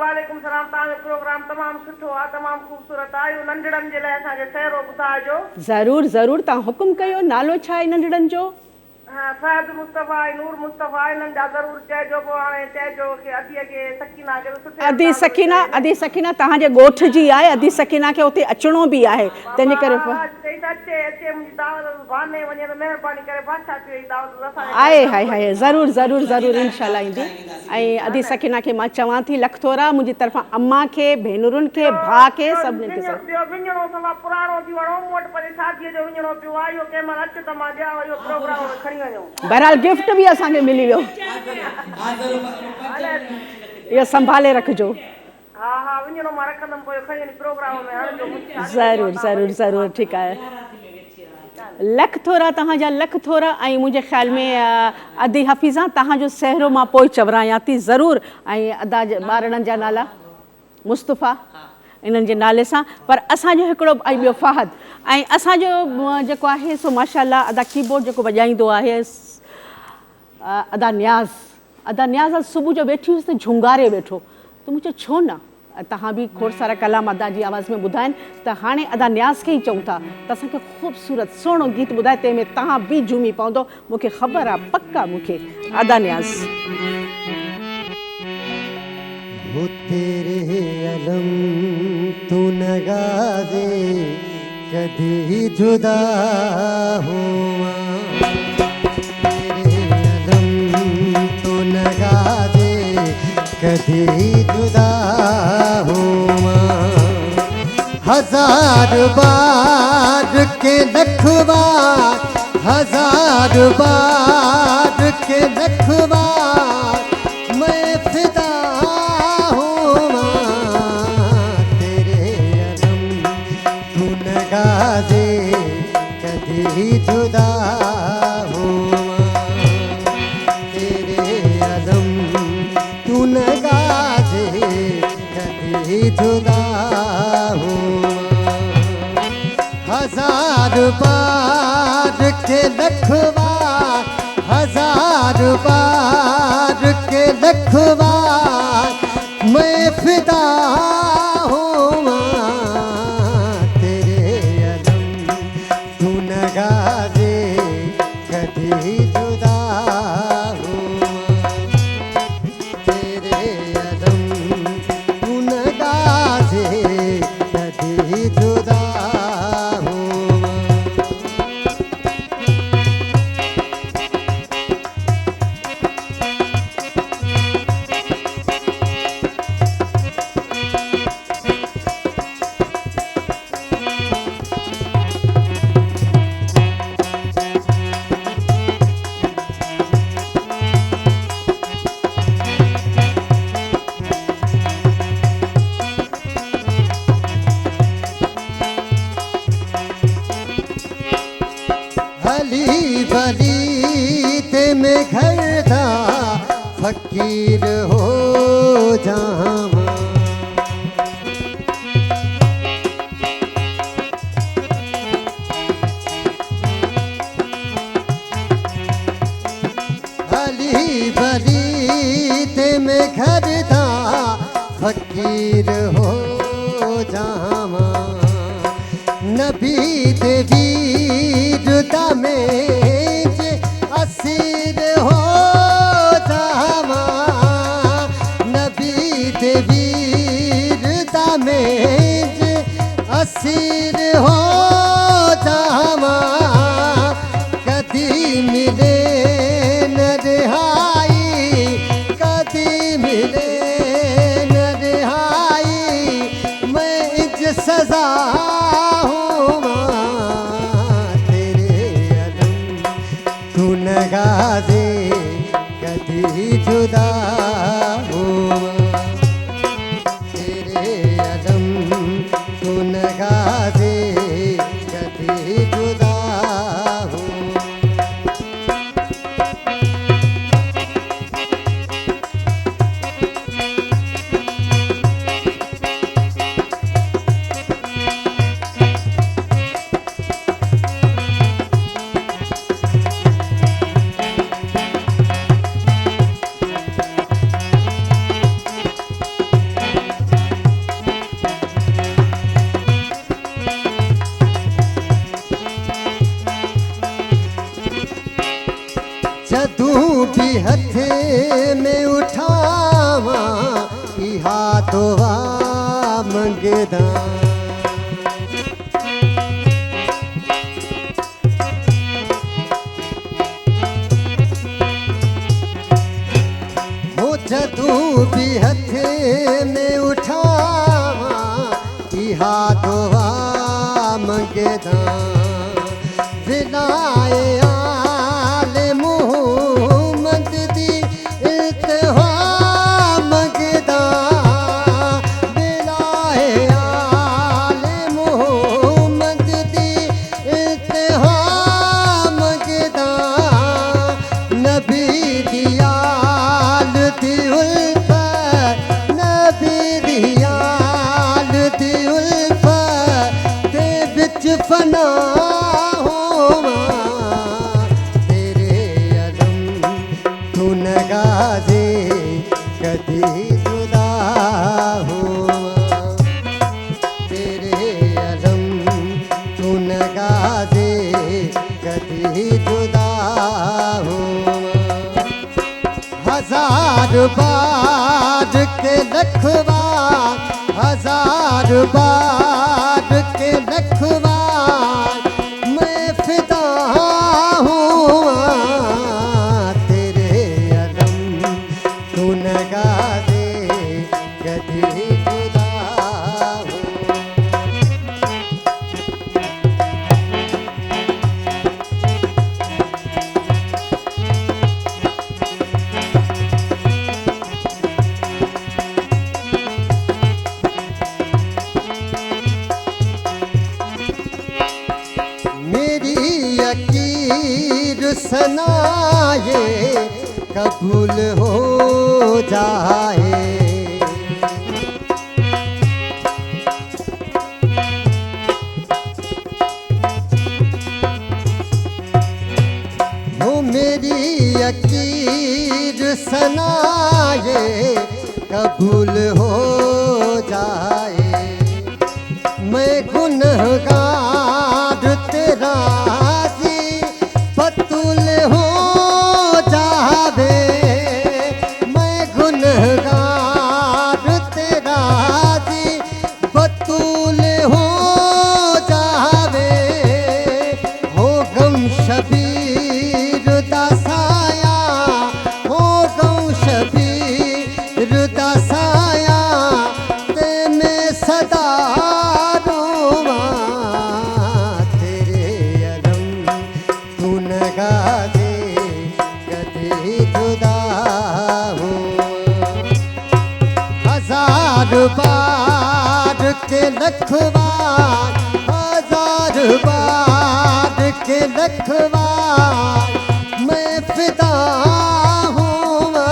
वालेकुम सलाम। तव्हांजो प्रोग्राम तमामु सुठो आहे, तमामु ख़ूबसूरत आहे। इहो नंढड़नि जे लाइ असांखे सहिरो ॿुधाइजो। ज़रूरु ज़रूरु, तव्हां हुकुम कयो। नालो छा आहे नंढड़नि जो? हाँ, फहद मुस्तफ़ा नूर मुस्तफ़ा इन्हनि जा ज़रूरु चइजो। पोइ हाणे चइजो की अदीअ खे सकीना खे सुठे अदी सकीना तव्हांजे ॻोठ जी आहे। अदी सकीना खे उते अचिणो बि आहे, तंहिंजे करे आहे हाय हाय ज़रूरु ज़रूरु ज़रूरु इनशाला ईंदी। ऐं अदी सकीना खे मां चवां थी लख थोरा मुंहिंजी तरफ़ां अम्मा खे, भेनरुनि खे, भाउ खे, सभिनी खे। बहरहाल गिफ्ट बि असांखे मिली वियो, इहो संभाले रखिजो। ज़रूरु ज़रूरु ज़रूरु, ठीकु आहे। लख थोरा तव्हांजा, लख थोरा। ऐं मुंहिंजे ख़्याल में अदी हफ़ीज़ा तव्हांजो सहरो मां पोइ चवरायां थी ज़रूरु। ऐं अदा ॿारनि जा नाला मुस्तफ़ा इन्हनि जे नाले सां। पर असांजो हिकिड़ो ऐं ॿियो फ़हद, ऐं असांजो जेको आहे सो माशाल्लाह अदा कीबोर्ड जेको वॼाईंदो आहे अदा न्याज़ आज सुबुह जो वेठी हुअसि त झुंगारे वेठो, त मूं चयो छो न तव्हां बि खोड़ सारा कलाम अदा जी आवाज़ में ॿुधाइनि, त हाणे अदा न्याज़ खे ई चऊं था त असांखे ख़ूबसूरत सुहिणो गीत ॿुधाए, तंहिंमें तव्हां बि झूमी पवंदो। मूंखे ख़बर आहे पक्का मूंखे अदा न्याज़। वो तेरे अलम तू नगाज़े कभी जुदा हुआ, तेरे अलम तू नगाज़े कभी जुदा हुआ। हजार बार के लख बार, हजार बार के लख बार मैं फिदा हुआ, तेरे अलम तू नगाज़े कभी जुदा हुआ, तेरे अलम तू नगाज़े कभी जुदा हुआ। हजार बार के लख बार, हजार बार के लख बार मैं फिदा हुआ, तेरे अलम तू नगाज़े कभी जुदा हुआ, तेरे अलम तू नगाज़े कभी जुदा हुआ। भली भली ते में घर था फकीर हो जावा, भली भली ते में घर था फकीर हो जावा। नबी देवी जुदा में जे असी मिले न रिहाई, कदी मिले न रिहाई, मैं इज सजा हूँ माँ तेरे अलम तू नगाज़े, कदी जुदा हूँ तेरे अलम तू नगाज़े, कदी जुदा हूँ। जदू भी हथे में उठावा इहा दुआ मंगदा, हो जदू भी हथे में उठावा इहा दुआ मंगदा, विलाए आले मुहम्मद दी इल्तिहा मंगदा, विलाए आले मुहम्मद दी इल्तिहा मंगदा, नबी दी आल दी उल्फत, नबी दी आल दी उल्फत दे विच फना नगाज़े, कदी जुदा हुआ तेरे अलम तू नगाज़े, कदी जुदा हुआ। हजार बार के लख बार, हजार बार के लख बार मैं फिदा हुआ तेरे अलम तू नगाज़े, कदी जुदा हूँ। मेरी यकीर सनाए कबूल हो जाए, हो मेरी यकीर सनाए कबूल हो जाए, मैं गुनहगार तेरा जी बतूल हो जावे, मैं गुनहगार तेरा जी बतूल हो जावे, हो गम शबीर दा साया, हो गम शबीर दा साया ते मैं सदा रोवां तेरे अलम तू नगाज़े, कदी जुदा हुआ। हजार बार के लख बार, हजार बार के लख बार मैं फिदा हुआ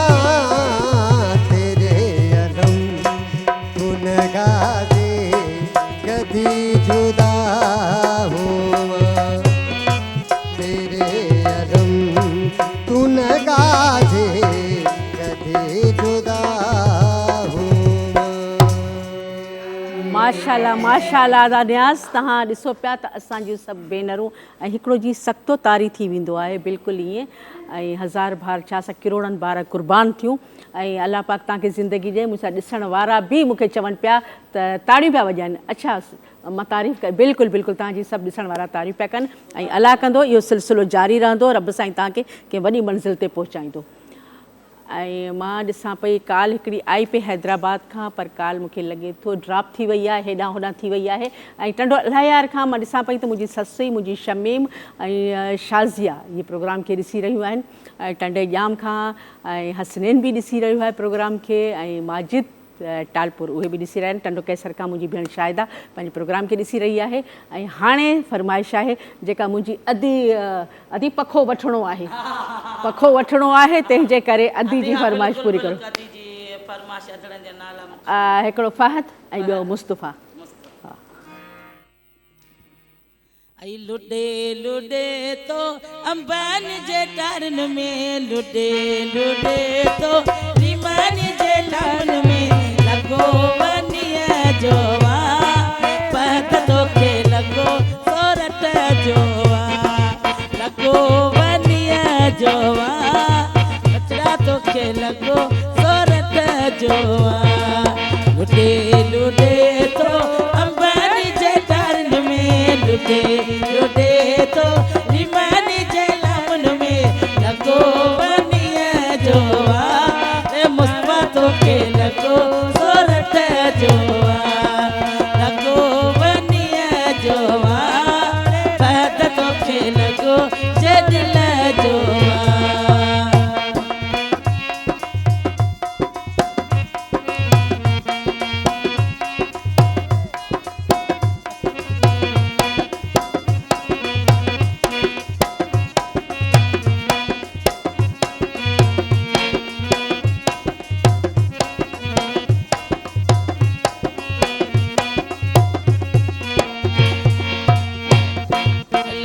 तेरे अलम तू नगाज़े, कदी जुदा हुआ तेरे अलम तू नगाज़े, कदी जुदा हुआ। माशाल्लाह माशाल्लाह दानियास तव्हां ॾिसो पिया त असांजूं सभु भेनरूं ऐं हिकिड़ो जी सख़्तो तारी थी वेंदो आहे बिल्कुलु ईअं ऐं हज़ार बार छा सा किरोड़नि बार क़ुर्बान थियूं ऐं अलाह पाक तव्हांखे ज़िंदगी ॾिए मूंसां ॾिसण वारा बि मूंखे चवनि पिया त ताड़ियूं पिया वॼाइनि अच्छा मां तारीफ़ कई बिल्कुलु बिल्कुलु तव्हांजी सभु ॾिसण वारा तारीफ़ पिया कनि ऐं अलाह कंदो इहो सिलसिलो जारी रहंदो रब साईं तव्हांखे कंहिं वॾी मंज़िल ते पहुचाईंदो ऐं मां ॾिसां पई काल हिकिड़ी आई पई हैदराबाद खां पर काल मूंखे लॻे थो ड्रॉप थी वई आहे हेॾां होॾां थी वई आहे ऐं टंडो अलायार खां मां ॾिसां पई त मुंहिंजी ससु मुंहिंजी शमीम ऐं शाज़िया इहे प्रोग्राम खे ॾिसी रहियूं आहिनि ऐं टंडे ॼाम खां ऐं हसनैन बि ॾिसी रहियो आहे प्रोग्राम खे ऐं माजिद टालपुर उहे बि ॾिसी रहिया आहिनि टंडो कैसर खां मुंहिंजी भेण शाहिदा पंहिंजे प्रोग्राम खे ॾिसी रही आहे ऐं हाणे फरमाइश आहे जेका मुंहिंजी अधी पखो वठिणो आहे पखो वठिणो आहे तंहिंजे करे अधी जी फरमाइश पूरी करो हिकिड़ो फ़हद ऐं ॿियो मुस्तफ़ा आई लुडे लुडे तो अंबान जे टारन में लुडे लुडे तो रीमान जे टारन में लगो वनिया जोवा पत तो के लगो सोरठ जोवा लगो वनिया जोवा कचरा तो के लगो सोरठ जोवा लुडे लुडे तो अंबान जे टारन में लुडे लुडे तो रीमानी जे लामन में लगो वनिया जोवा ए मुस्मा तो के लगो सोरठ जोवा लगो वनिया जोवा पद तो के लगो जदिल जोवा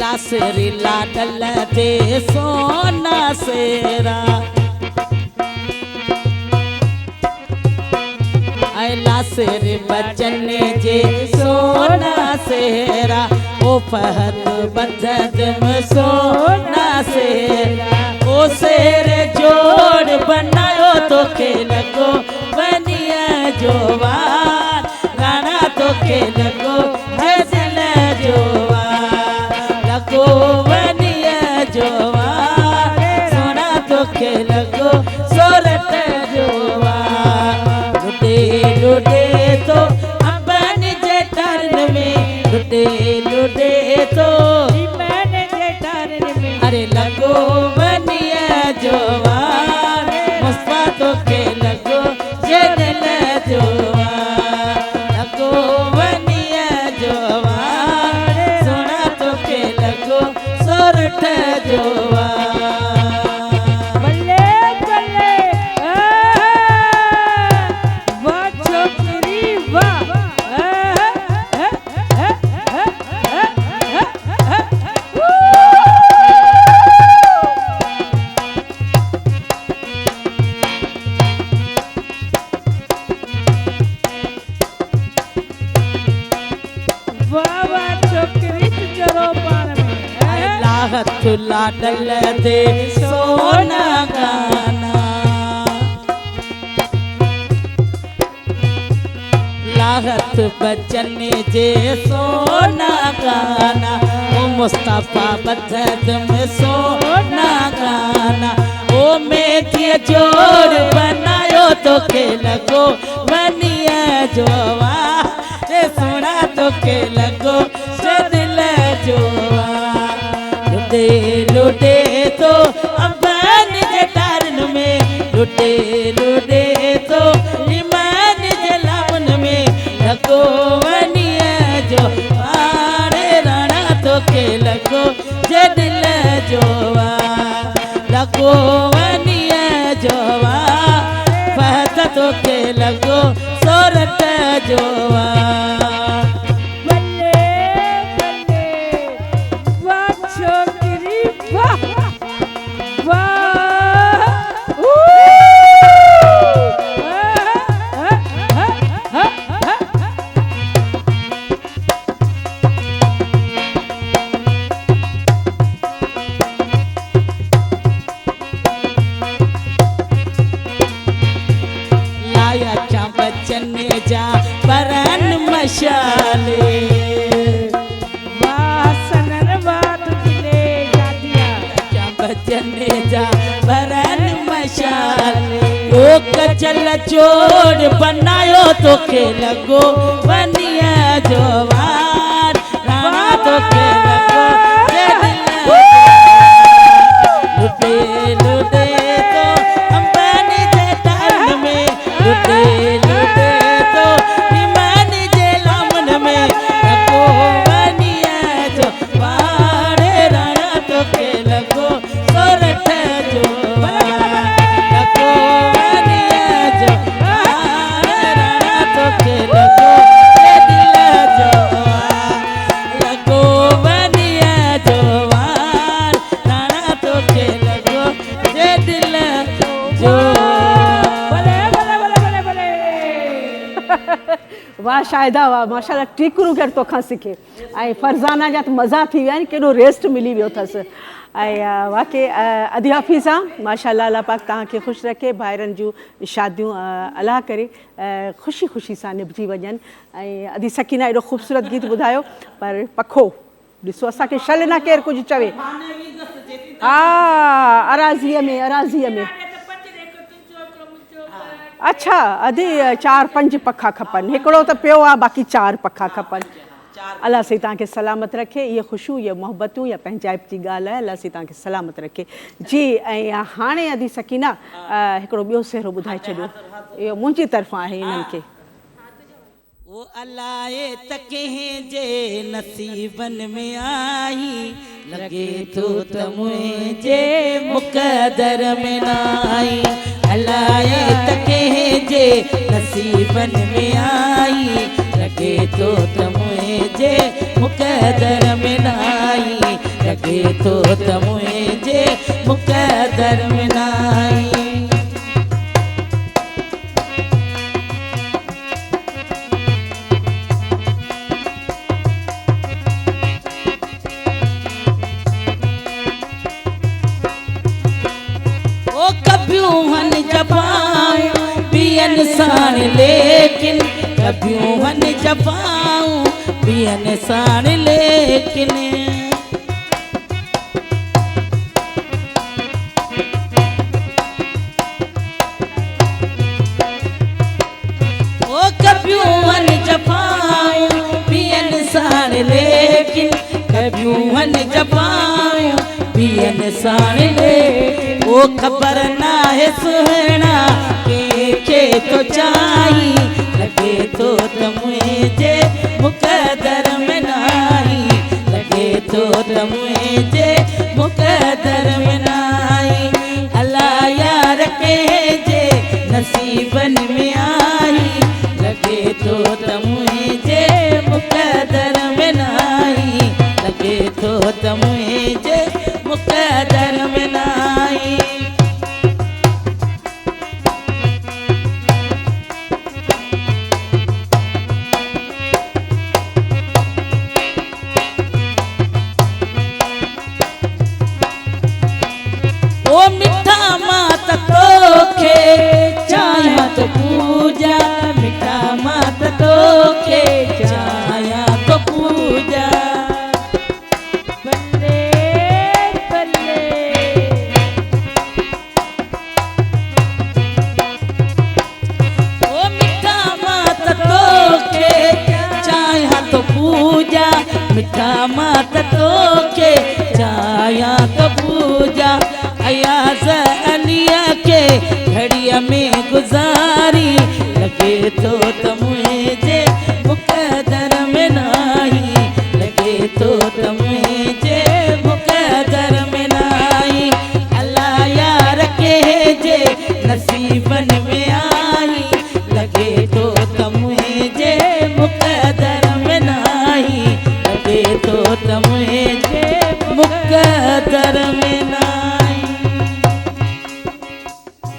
लासेरी लाडल दे सोना सेरा ऐ लासेरी बचन जे सोना सेरा ओ फहद बदद में सोना सेरा ओ शेर जोड़ बनायो तो के लगो बनिया जोवान गाना तो के लगो हजल जोवा लगो बनिया जोवा सोना तो के लगो सोरठ जोवा लुटे लुटे तो अंबन जे टर्न में लुटे लुटे तो रीमान जे टर्न में अरे लगो बनिया जोवा मुस्फा तो के लगो जदल जोवा लगो बनिया जोवा सोना तो के लगो सोरठ जोवा बल्ले बल्ले वाह छोकरी वाह लाहत लाडल दे सोना गाना लाहत बचन जे सोना गाना ओ मुस्तफा बदद में सोना गाना ओ मेथी जोड़ बनायो तो के लगो बनिया जोवा रे सोना तो के लगो जदिल जोवा लुटे लुटे तो अंबन जे टारन में लुटे लुटे तो रीमान जे लामन में लगो वनिया जो आड़े राणा तो के लगो जदिल जोवा लगो वनिया जोवा फहद तो के लगो सोरठ जोवा बचन जा परन मशाले वासनन बात दिले जादिया बचन जा परन मशाले ओ कचल चोर बनायो तो के लगो बनिया जवान राणा तो के लगो लुटे लुटे तो अंबानी जे टाइम में लुटे लुटे तो ईमान जे लामन में लगो बनिया जो वारे राणा तो के लगो सोरठ जो लगो बनिया जो वारे राणा तो के लगो ये दिल जो लगो बनिया जो वार राणा तो के लगो ये दिल जो वाह शाहिदा वाह माशाल्लाह टीकरू केर तोखां सिखे ऐं फरज़ाना जा त मज़ा थी विया आहिनि केॾो रेस्ट मिली वियो अथसि ऐं वाक़ई अदी हफ़ीज़ा माशाल्लाह अल्लाह पाक तव्हांखे ख़ुशि रखे भाइरनि जूं शादियूं अलाह करे ख़ुशी ख़ुशी सां निभिजी वञनि ऐं अदी सकीना एॾो ख़ूबसूरत गीत ॿुधायो पर पखो ॾिसो असांखे शल न केरु कुझु चवे हा अराज़ीअ में अच्छा अदी 4-5 पखा खपनि हिकिड़ो त पियो आहे बाक़ी 4 पखा खपनि अलाह साईं तव्हांखे सलामत रखे इहे ख़ुशियूं इहे मोहबतूं इहा पंहिंजाइप जी ॻाल्हि आहे अलाह साईं तव्हांखे सलामत रखे जी ऐं हाणे अदी सकीना हिकिड़ो ॿियो सेहरो ॿुधाए छॾियो इहो मुंहिंजी तरफ़ां आहे इन्हनि खे वो अलाए त कंहिंजे नसीबन में आई लगे तो त मुंहिंजे मुक़दर में न आई अलाए त कंहिंजे नसीबन में आई लगे तो त मुंहिंजे मुक़दर में न आई लगे तो त मुंहिंजे मुक़दर में न आई कभियूं जपाऊं बियन साण लेकिन कभियूं जपाऊं बियन साण लेकिन ओ कभियूं जपाऊं बियन साण लेकिन कभियूं जपाऊं बियन साण लेकिन वो खबर ना है सुहना के तो चाही लगे तो मुझे मुक़दर में नाई लगे तो मुझे मुक़दर में नाई अल्लाह यार के जे नसीबन में आई लगे तो मुझे मुक़दर में नाई लगे तो मुझे मुक़दर में नाई ओ मिठा मात तोखे चाया तो पूजा मिठा मात तोखे चाया तो पूजा बल्ले बल्ले ओ मिठा मात तोखे चाया तो पूजा मिठा मात तोखे चाया तो पूजा अयाज़ अलिया के घड़िया में गुजारी लगे तो मुझे मुक़दर में नाही लगे तो मुझे मुक़दर में नाही अल्लाह यार के जे नसीबन में आई लगे तो मुझे मुक़दर में नाही लगे तो मुझे मुक़दर में नाही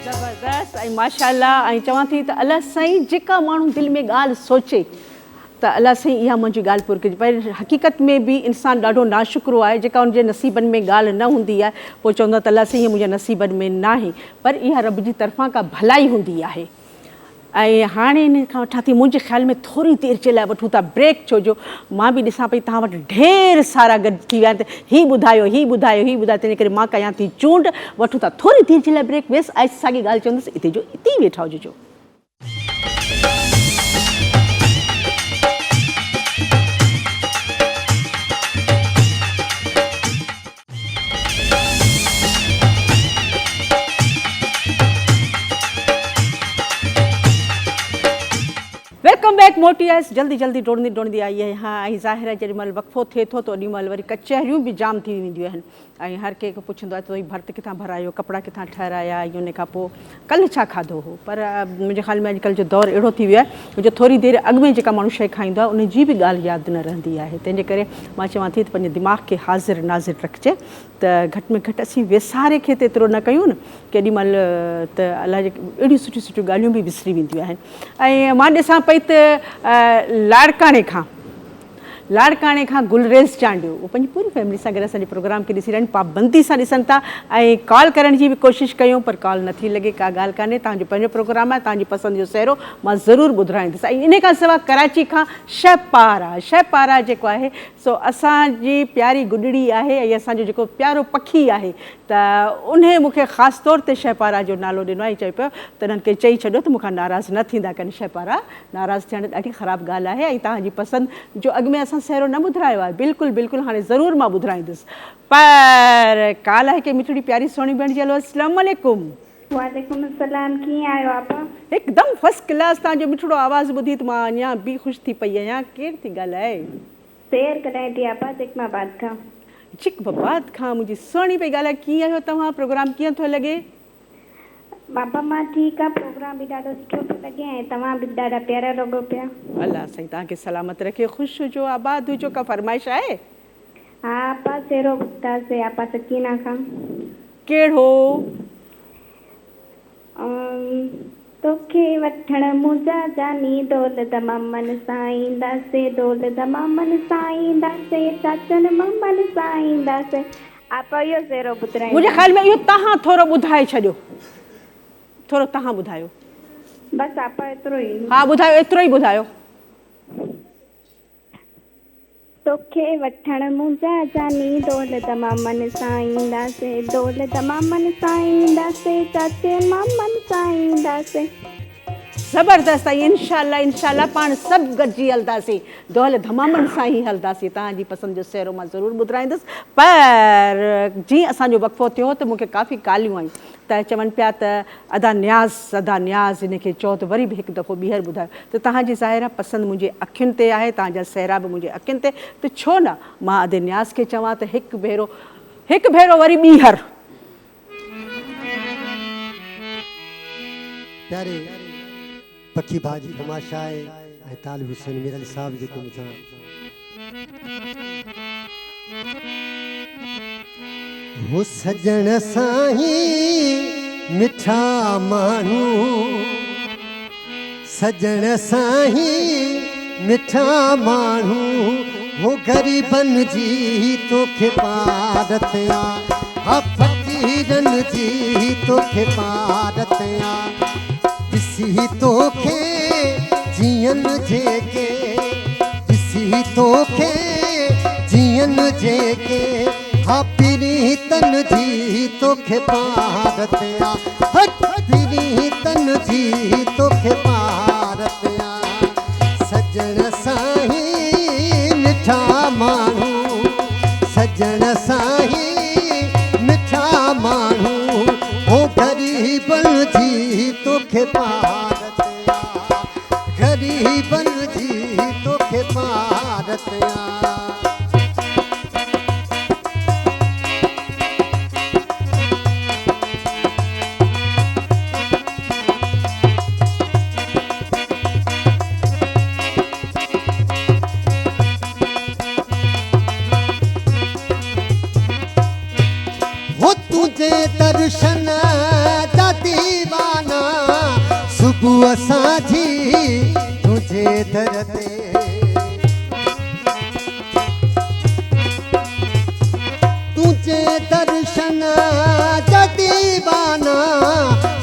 ज़बरदस्त ऐं माशाल्लाह ऐं चवां थी त अलाह साईं जेका माण्हू दिलि में ॻाल्हि सोचे त अलाह साईं इहा मुंहिंजी ॻाल्हि पूरी कजे पर हक़ीक़त में बि इंसानु ॾाढो नाशुक्रो आहे जेका हुनजे नसीबनि में ॻाल्हि न हूंदी आहे पोइ चवंदो आहे त अलाह साईं मुंहिंजे नसीबनि में न आहे पर इहा रब जी तरफ़ां का भलाई हूंदी आहे ऐं हाणे इन खां वठां थी मुंहिंजे ख़्याल में थोरी देरि जे लाइ वठूं था ब्रेक, छो जो मां बि ॾिसां पई तव्हां वटि ढेर सारा गॾु थी विया आहिनि त हीअ ॿुधायो तंहिं करे मां कयां थी चूंड। वठूं था थोरी देरि जे लाइ ब्रेक, वेस आहिस्ते साॻी ॻाल्हि चवंदसि, हिते जो हिते ई वेठा हुजो। Welcome back. मोटी आयसि जल्दी जल्दी डोड़ंदी आई आहियां। हाँ, ऐं ज़ाहिर आहे जेॾी महिल वक़फ़ो थिए थो त ओॾी महिल वरी कचहरियूं बि जाम थी वेंदियूं आहिनि ऐं हर कंहिंखे पुछंदो आहे त भर्त किथां भरायो, कपिड़ा किथां ठहिराया, ऐं उन खां पोइ कल्ह छा खाधो हो। पर मुंहिंजे ख़्याल में अॼुकल्ह जो दौरु अहिड़ो थी वियो आहे जो थोरी देरि अॻु में जेका माण्हू शइ खाईंदो आहे उन जी बि ॻाल्हि यादि न रहंदी आहे। तंहिंजे करे मां चवां थी त पंहिंजे दिमाग़ खे हाज़िर नाज़िर रखिजे, त घटि में घटि असीं वेसारे खे त एतिरो न कयूं न केॾी महिल त अलाए अहिड़ियूं सुठियूं ॻाल्हियूं बि विसरी वेंदियूं आहिनि। ऐं मां ॾिसां पई त लाड़काणे खां गुलरेज़ चांडियो उहो पंहिंजी पूरी फैमिली सां गॾु असांजे प्रोग्राम खे ॾिसी रहिया आहिनि, पाबंदी सां ॾिसनि था ऐं कॉल करण जी बि कोशिशि कयूं पर कॉल नथी लॻे। का ॻाल्हि कान्हे, तव्हांजो पंहिंजो प्रोग्राम आहे, तव्हांजी पसंदि जो सहरो मां ज़रूरु ॿुधाईंदसि। ऐं इन खां सवाइ कराची खां शहपारा जेको आहे सो असांजी प्यारी गुॾड़ी आहे ऐं असांजो जेको प्यारो पखी आहे त उन मूंखे ख़ासि तौर ते शहपारा जो नालो ॾिनो आहे। चई पियो त उन्हनि खे चई छॾियो त मूंखां नाराज़ न थींदा कनि। शहपारा नाराज़ थियणु ॾाढी ख़राबु ॻाल्हि आहे ऐं तव्हांजी पसंदि जो अॻु में असां सहरो न ॿुधायो आहे, बिल्कुलु हाणे ज़रूरु मां ॿुधाईंदुसि। पर काल्ह आहे की मिठड़ी प्यारी सुहिणी भेण जी। हलो अस्सलाम वालेकुम। वालेकुम अस्सलाम, कीअं आहियो आपा? हिकदमि फर्स्ट क्लास। तव्हांजो मिठड़ो आवाज़ु ॿुधी त मां अञा बि ख़ुशि थी पई आहियां। केरु थी ॻाल्हाए? शेर कॾहिं थी आपा? जिकमाबाद खां। जिकमाबाद खां मुंहिंजी सुहिणी पई ॻाल्हाए। कीअं आहियो तव्हां? प्रोग्राम कीअं थो लॻे? बाबा मां ठीकु आहे, प्रोग्राम बि ॾाढो सुठो पियो लॻे ऐं तव्हां बि ॾाढा प्यारा लॻो पिया। अलाह साईं तव्हांखे सलामत रखे, ख़ुशि हुजो, आबाद हुजो। का फरमाइश आहे? हा आपा, शेरो ॿुधासीं आपा सकीना खां। कहिड़ो? तोखे वठण मुंहिंजा जानी दौलत मामन सां ईंदासीं, दौलत मामन सां ईंदासीं, चाचन मामन सां ईंदासीं। आपा इहो शेरो ॿुधायो। मुंहिंजे ख़्याल में इहो तव्हां थोरो ॿुधाए छॾियो, थोरो तव्हां ॿुधायो। बसि आपा एतिरो ई? हा ॿुधायो, एतिरो ई ॿुधायो। तोखे वठण मुंहिंजा जानी दौलत मामन सां ईंदासीं, दौलत मामन सां ईंदासीं, चाचे मामन सां ईंदासीं। ज़बरदस्त आहे। इंशाल्लाह पाण सभु गॾिजी हलंदासीं, दौलत धमामन सां ई हलंदासीं। तव्हांजी पसंदि जो सहरो मां ज़रूरु ॿुधाईंदसि। पर जीअं असांजो वक़फ़ो थियो त मूंखे काफ़ी कालियूं आयूं त चवनि पिया त अदा न्याज़ इन खे चओ त वरी बि हिकु दफ़ो ॿीहर ॿुधायो। त तव्हांजी ज़ाहिर पसंदि मुंहिंजे अखियुनि ते आहे, तव्हांजा सहरा बि मुंहिंजे अखियुनि ते, त छो न मां अदे न्याज़ खे चवां त हिकु भेरो वरी ॿीहर। प्यारे पखी भाजी तमाशा आहे ऐं तालिब हुसैन मीर अली साहब जेको मूंसां हो सजण साईं मिठा माण्हू, सजण साईं मिठा माण्हू, हो ग़रीबन जी तोखे पारत आ, हा फ़क़ीरन जी तोखे पारत आ, ॾिसी तोखे जियन जेके, ॾिसी तोखे जियन जेके, हा पीरीतन जी तोखे पारत आ, पीरीतन जी तोखे पारत आ, सजण साईं मिठा माण्हू, सजण साईं मिठा माण्हू, हो ग़रीबन जी तोखे पारत आ, ग़रीबन जी तोखे पारत आ। दर्शन जा दीवाना सुबुह साझी तुझे दर ते, तुझे दर्शन जा दीवाना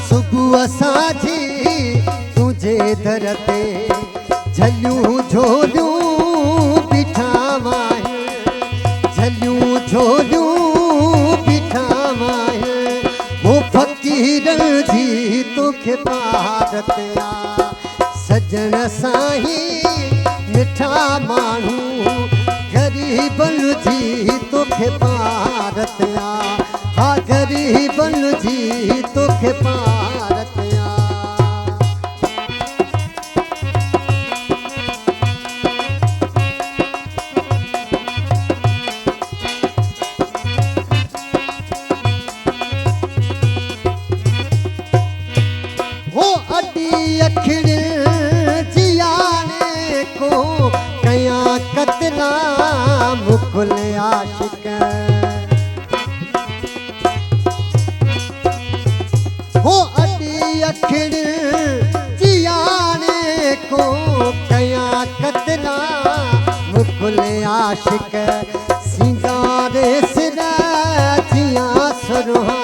सुबुह साझी तुझे घर ते झलियूं झोलियूं बिठावा झलियूं झोलियूं बिठावा वो फ़क़ीरनि जी तोखे पारत आ सजण साईं मिठा माण्हू गरीबनि जी तोखे पारत आ हा गरीबनि जी तोखे पारत आ हो अडी अखिड़ जियाने को कया कतला मुकुल आशिक हो अडी अखिड़ जियाने को कया कतला मुकुल आशिक सिंगारे सिर जिया सुरहा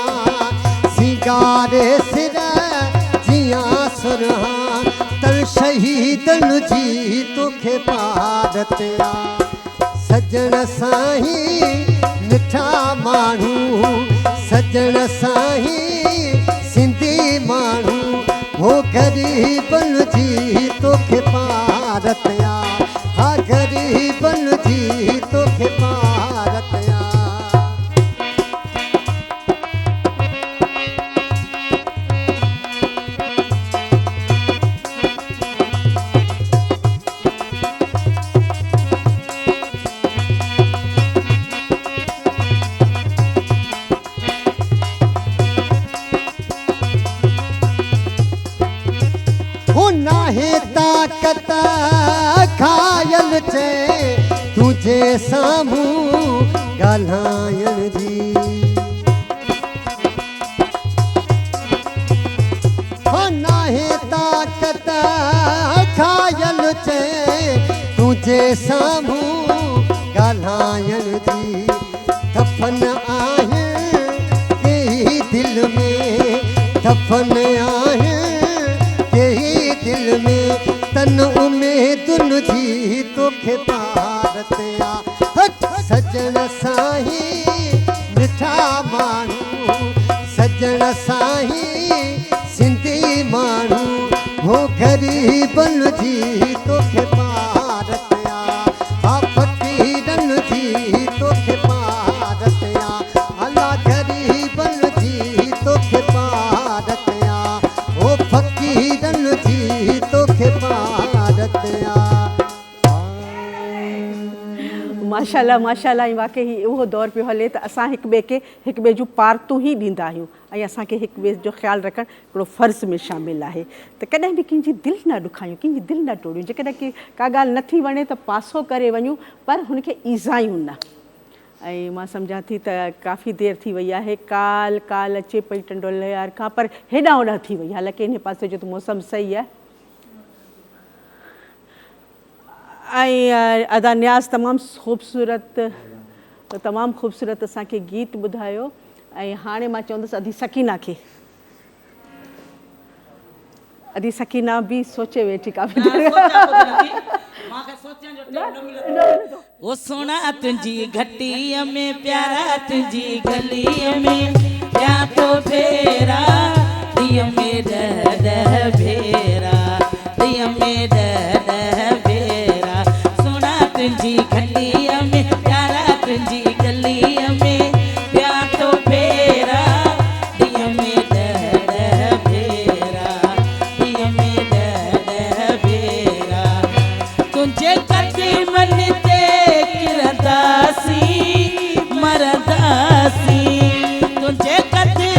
सिंगारे सिर जिया सुरहा तर शहीदनि जी तोखे पारत आ सजण साईं मिठा माण्हू सजण साईं सिंधी माण्हू हो गरीबनि जी तोखे पारत आ हा गरीबनि जी तोखे पारत आ नाहे ताकत खायल चे तुझे साम्हूं ॻाल्हाइण जी हो नाहे ताकत खायल चे तुझे साम्हूं ॻाल्हाइण जी दफ़न आहिनि कंहिं दिलि में दफ़न आहिनि दिल में तन उम्मीदुनि जी तोखे पारत आ सजण साईं मिठा माण्हू सजण साईं सिंधी माण्हू हो गरीबनि जी तोखे पारत आ हा फ़क़ीरनि जी तोखे पारत आ अला गरीबनि जी तोखे पारत आ ओ फ़क़ीरनि जी तोखे पारत आ माशाल्लाह माशाल्लाह ऐं वाक़ई उहो दौर पियो हले त असां हिक ॿिए खे हिक ॿिए जूं पार्तूं ई ॾींदा आहियूं ऐं असांखे हिक ॿिए जो ख़्यालु रखणु हिकिड़ो फ़र्ज़ में शामिलु आहे त कॾहिं बि कंहिंजी दिलि न ॾुखायूं कंहिंजी दिलि न टोड़ियूं जेकॾहिं की का ॻाल्हि नथी वणे त पासो करे वञूं पर हुनखे ईज़ायूं न ऐं मां सम्झां थी त काफ़ी देरि थी वई आहे काल काल अचे पई टंडोल यार खां पर हेॾां होॾां थी वई हालांकि इन पासे जो त मौसम सही आहे ऐं अदा न्याज़ तमामु ख़ूबसूरत असांखे गीत ॿुधायो ऐं हाणे मां चवंदसि अदी सकीना बि सोचे वेठी काफ़ी देरि ओ सोना तुंहिंजी घटीअ में प्यारा तुंहिंजी गलीअ में ॿिया तो फेरा ॾींहं में ॾह भेरा ॾींहं में ॾह भेरा सोना तुंहिंजी घटीअ में प्यारा तुंहिंजी गलीअ में ॿिया तो फेरा ॾींहं में ॾह भेरा ॾींहं में ॾह भेरा तुंहिंजे कदमनि ते किरंदासीं मरंदासीं तुंहिंजे कदमनि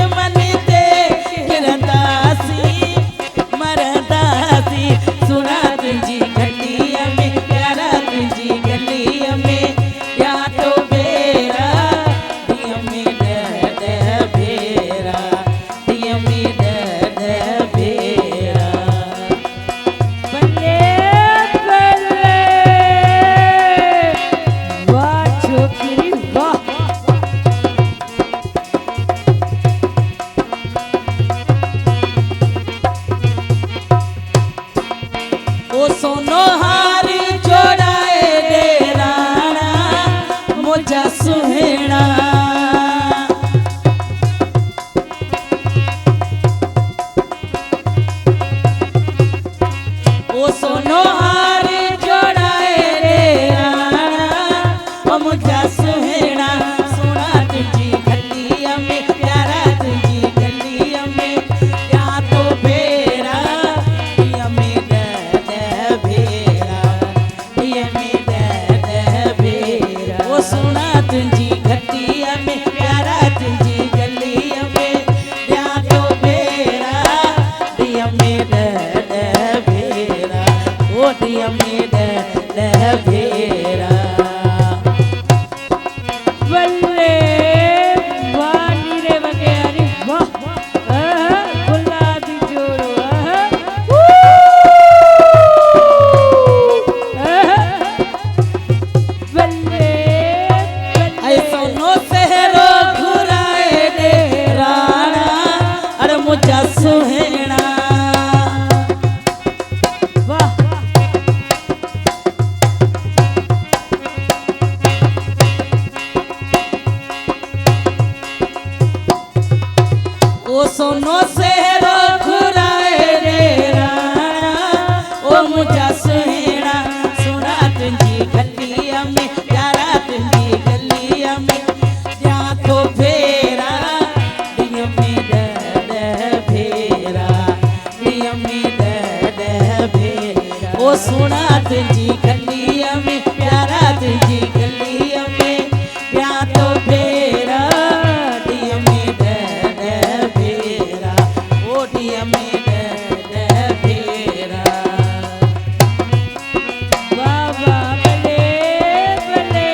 ओ सोनो सेहरो घुराए रे राणा ओ मुझा सुहेड़ा सुना तुंहिंजी गलीअ में प्यारा तुंहिंजी गलीअ में ॾियां थो फेरा ॾींहं में ॾह भेरा ॾींहं में ॾह भेरा ओ सुना तुंहिंजी गलीअ में प्यारा तुंहिंजी गलीअ में ॾियां थो फेरा ॾींहं में ॾह भेरा ओ ॾींहं में ॾह भेरा वाह वाह भले भले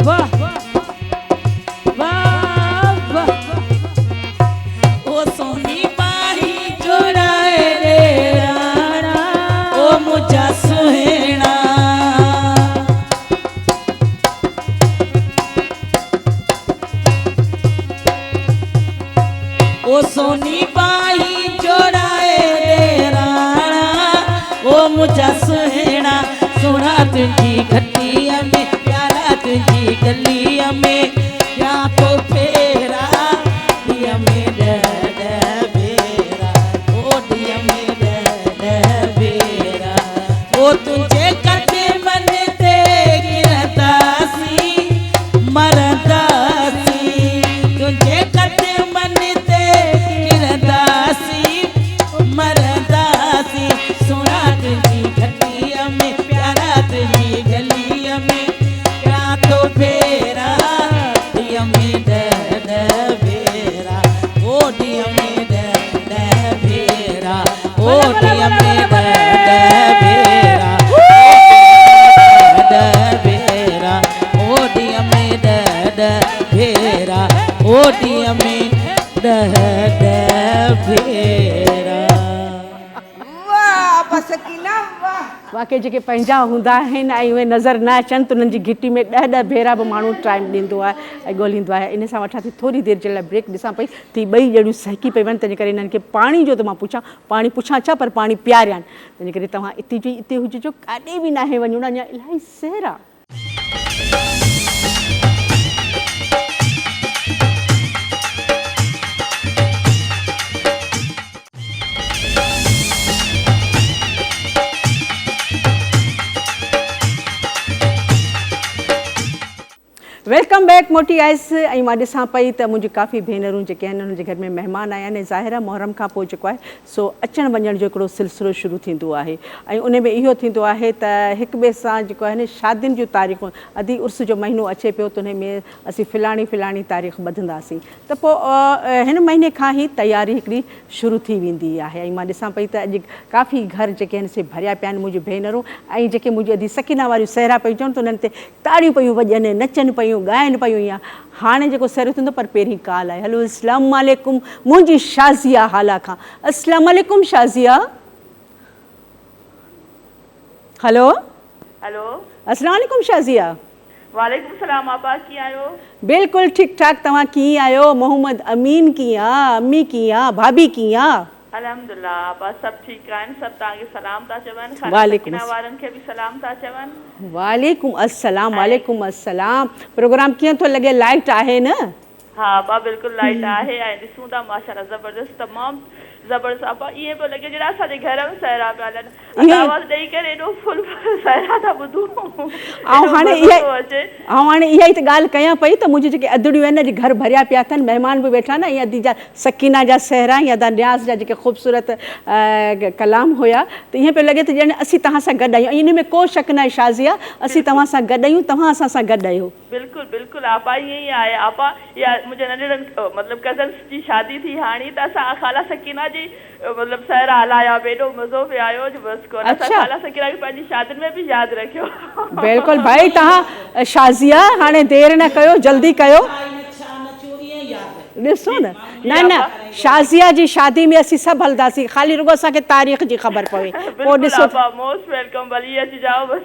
वाह वाह वाह ओ सोनी बाही जोड़ाए रे राणा ओ मुझा सुहेड़ा ओ सोनी बाही जोड़ाए रे राणा ओ मुझा सुहेड़ा सुना तुंहिंजी घटीअ में प्यारा तुंहिंजी गलीअ में या तो फेरा ॾींहं में ॾह भेरा ओ ॾींहं में ॾह भेरा ओ तुंहिंजे कदमन ते गिरंदासीं मरंदासीं तुंहिंजे कदमन ते गिरंदासीं मरंदासीं सुना तुंहिंजी गलीअ में प्यारा तुंहिंजी गलीअ में क्या तो फेरा ॾींहं में ॾह भेरा ओ ॾींहं में ॾह भेरा ओ ॾींहं में ॾह भेरा ॾह भेरा ओ ॾींहं में ॾह भेरा ओ ॾींहं में ॾह भेरा वाह बस सकीना वाह वाक़ई जेके पंहिंजा हूंदा आहिनि ऐं उहे नज़र न अचनि त उन्हनि जी घिटी में ॾह भेरा बि माण्हू टाइम ॾींदो आहे ऐं ॻोल्हींदो आहे। इन सां वठां थी थोरी देरि जे लाइ ब्रेक ॾिसां पई थी ॿई ॼणियूं सहकी पई वञनि, तंहिंजे करे इन्हनि खे पाणी जो त मां पाणी पुछां छा पर पाणी पीआरियानि, तंहिंजे करे तव्हां इते हुजिजो, काॾे बि नाहे वञूं, अञा इलाही सहर आहे। वेलकम बैक मोटी आयसि ऐं मां ॾिसां पई त मुंहिंजी काफ़ी भेनरूं जेके आहिनि उन्हनि जे घर में महिमान आया आहिनि। ज़ाहिर आहे मुहर्रम खां पोइ जेको आहे सो अचण वञण जो हिकिड़ो सिलसिलो शुरू थींदो आहे ऐं उन में इहो थींदो आहे त हिक ॿिए सां जेको आहे न शादियुनि जूं तारीख़ूं, अधी उर्स जो महीनो अचे पियो त उन में असीं फलाणी तारीख़ ॿधंदासीं, त पोइ हिन महीने खां ई तयारी हिकिड़ी शुरू थी वेंदी आहे। ऐं मां ॾिसां पई त अॼु काफ़ी घर जेके आहिनि से भरिया पिया आहिनि मुंहिंजूं भेनरूं, ऐं जेके मुंहिंजी अधी सकीना वारियूं सहरा पियूं चवनि त उन्हनि ते ताड़ियूं पियूं वॼनि, नचनि पियूं, ॻाइनि पियूं। या हाणे जेको सहर थींदो पर पहिरीं काल आहे। हलो अस्सलाम वालेकुम मुंहिंजी शाज़िया हाला खां। अस्सलाम वालेकुम शाज़िया। हेलो हेलो अस्सलाम वालेकुम शाज़िया। वालेकुम सलाम, आपा कीअं आहियो? बिल्कुलु ठीकु ठाक, तव्हां कीअं आहियो? मोहम्मद अमीन कीअं आहे? अम्मी कीअं आहे? भाभी कीअं आहे? अल्हम्दुलिल्लाह आपा सभु ठीकु आहिनि, सभु तव्हांखे सलाम था चवनि, वालेकुम वारनि खे बि सलाम था चवनि। वालेकुम अस्सलाम। वालेकुम अस्सलाम। प्रोग्राम कीअं थो लॻे? लाइट आहे न? हा आपा बिल्कुलु लाइट आहे ऐं ॾिसूं था माशाल्लाह ज़बरदस्त, तमामु ज़बरदस्त। आपा ईअं पियो लॻे जहिड़ा असांजे घर में सहरा पिया हलनि, आवाज़ ॾेई करे एॾो फुल सहरा था ॿुधूं। ऐं हाणे इहा ई त ॻाल्हि कयां पई त मुंहिंजी जेके अदड़ियूं आहिनि अॼु घर भरिया पिया अथनि, महिमान बि वेठा न, ऐं अदी जा सकीना जा सहरा या दा न्याज़ जा जेके ख़ूबसूरत कलाम हुया, त ईअं पियो लॻे त ॼण असीं तव्हां सां गॾु आहियूं। इन में को शक न आहे शाज़िया, असीं तव्हां सां गॾु आहियूं, तव्हां असां सां गॾु आहियो। बिल्कुलु बिल्कुलु आपा ईअं ई आहे। आपा या मुंहिंजे नंढड़नि मतिलबु कज़न्स जी शादी थी हाणे, त असां ख़ाला सकीना जी मतिलबु सहरा हलाया, एॾो मज़ो पियो आयो बसि कोन। असां ख़ाला सकीना खे पंहिंजी शादियुनि में बि यादि रखियो। बिल्कुलु भाई, तव्हां शाज़िया हाणे देरि न कयो, जल्दी कयो। ॾिसो न, न शाज़िया जी शादी में असीं सभु हलंदासीं, ख़ाली रुॻो असांखे तारीख़ जी ख़बर पवे, पोइ बिल्कुलु ॾिसो आपा मोस्ट वेलकम, भली अची जाओ बस।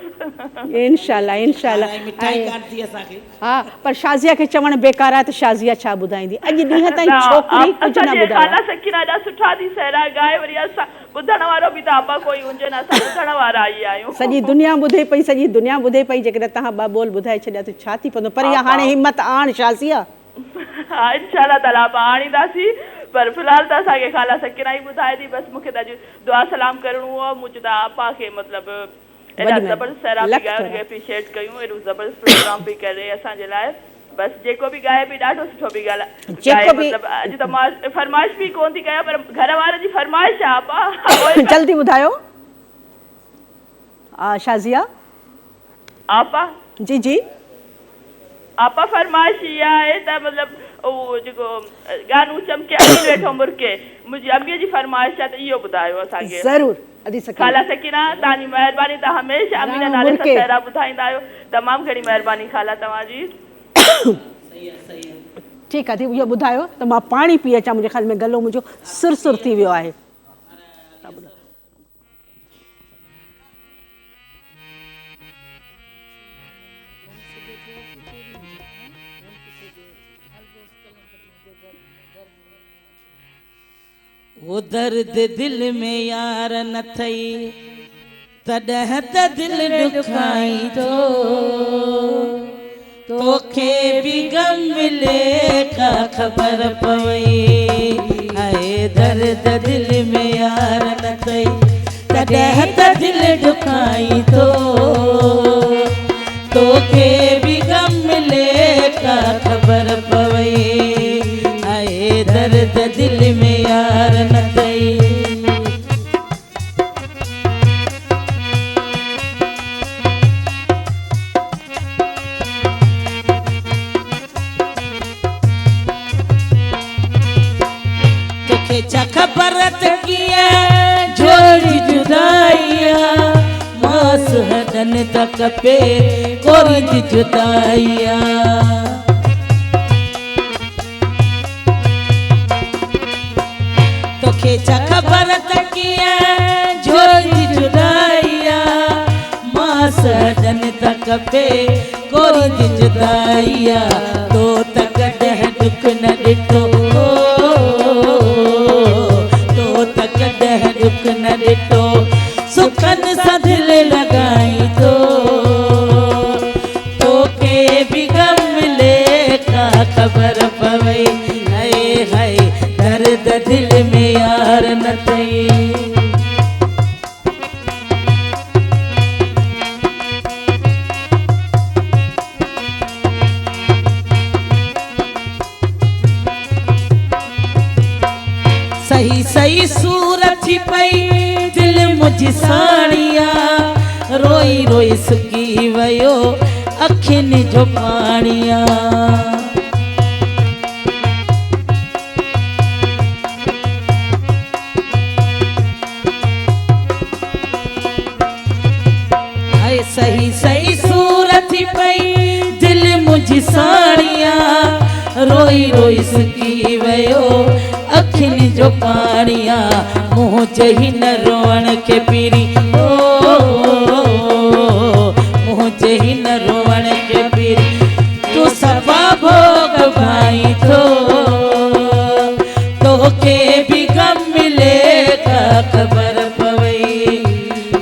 इंशाल्लाह इंशाल्लाह। मिठाई काटती असांखे। हा, पर शाज़िया खे चवणु बेकार आहे त शाज़िया छा ॿुधाईंदी, अॼु ॾींहं ताईं छोकिरी कुझु न ॿुधायो। खाला सकीना ॾा सुठा थी सहरा गाए, वरी असां ॿुधण वारो बि त आपा कोई हुजे न, असां ॿुधण वारा आई आहियूं। सॼी दुनिया ॿुधे पई, सॼी दुनिया ॿुधे पई, जेकॾहिं तव्हां ॿ ॿोल ॿुधाए छॾिया त छा थी पवंदो, पर इहा हाणे हिमत आण शाज़िया। हा इंशाल्लाह ताला आपा आणींदासीं, पर फिलहाल त असांखे खाला सकीना ई ॿुधाए थी, बसि मूंखे त अॼु दुआ सलाम करिणो हो, मुंहिंजो त आपा खे मतिलबु एॾा ज़बरदस्त सहरा पई ॻाए, एप्रिशिएट कयूं, एॾो ज़बरदस्त प्रोग्राम पई करे असांजे लाइ, बसि जेको बि ॻाए बि ॾाढो सुठो पई ॻाल्हाए, मतिलबु अॼु त मां फरमाइश बि कोन थी कयां, पर घर वारनि जी फरमाइश आहे आपा। जल्दी ॿुधायो शाज़िया। आपा जी जी आपा फरमाइश इहा आहे त मतिलबु उहो जेको गानो चमके अमीर वेठो मुर्के, मुंहिंजी अमीअ जी फरमाइश आहे त इहो ॿुधायो असांखे। ज़रूर अदी सकीना। खाला सकीना तव्हांजी महिरबानी, तव्हां हमेशह अमीन नाले सां सहरा ॿुधाईंदा आहियो, तमामु घणी महिरबानी खाला तव्हांजी। ठीकु आहे, इहो ॿुधायो त मां पाणी पी अचां, मुंहिंजे ख़्याल में गलो मुंहिंजो सुर थी वियो आहे। वो दर्द दिल में यार न थई, तॾहिं त दिल ॾुखाई तोखे बि गम मिले का ख़बर पवई, आए दर्द दिल में यार न थई, तॾहिं त दिल ॾुखाई तोखे बि गम मिले का ख़बर पवई, आए दर्द दिल में यार न थई। तोखे छा ख़बर त कीअं जोड़ी जुदाईया, मास हडन त कपे कोरी जी जुदाईया, तोखे छा ख़बर त कीअं जोड़ी जुदाईया, मास हडन त कपे कोरी जी जुदाईया, तो त कॾहिं दुख न ॾिठो, तो त कॾहिं दुख न ॾिठो, सुखनि सां दिलि लॻाई तोखे बि गम मिले का ख़बर पवई, हाय हाय दर्द दिल में यार न थई। सही सही सूरत थी पई दिल मुझी साणिया, रोई रोई सुकी वयो अखियुनि जो पाणिया, सही सही सूरत थी पई दिल मुझी साणिया, रोई रोई सुकी वयो अखियुनि जो पाणिया, मुंहुं चही न रोअण खे पीरी, मुंहुं चही न रोअण खे पीरी, तूं सफ़ा भोग भाई तोखे बि गम मिले का ख़बर पवई,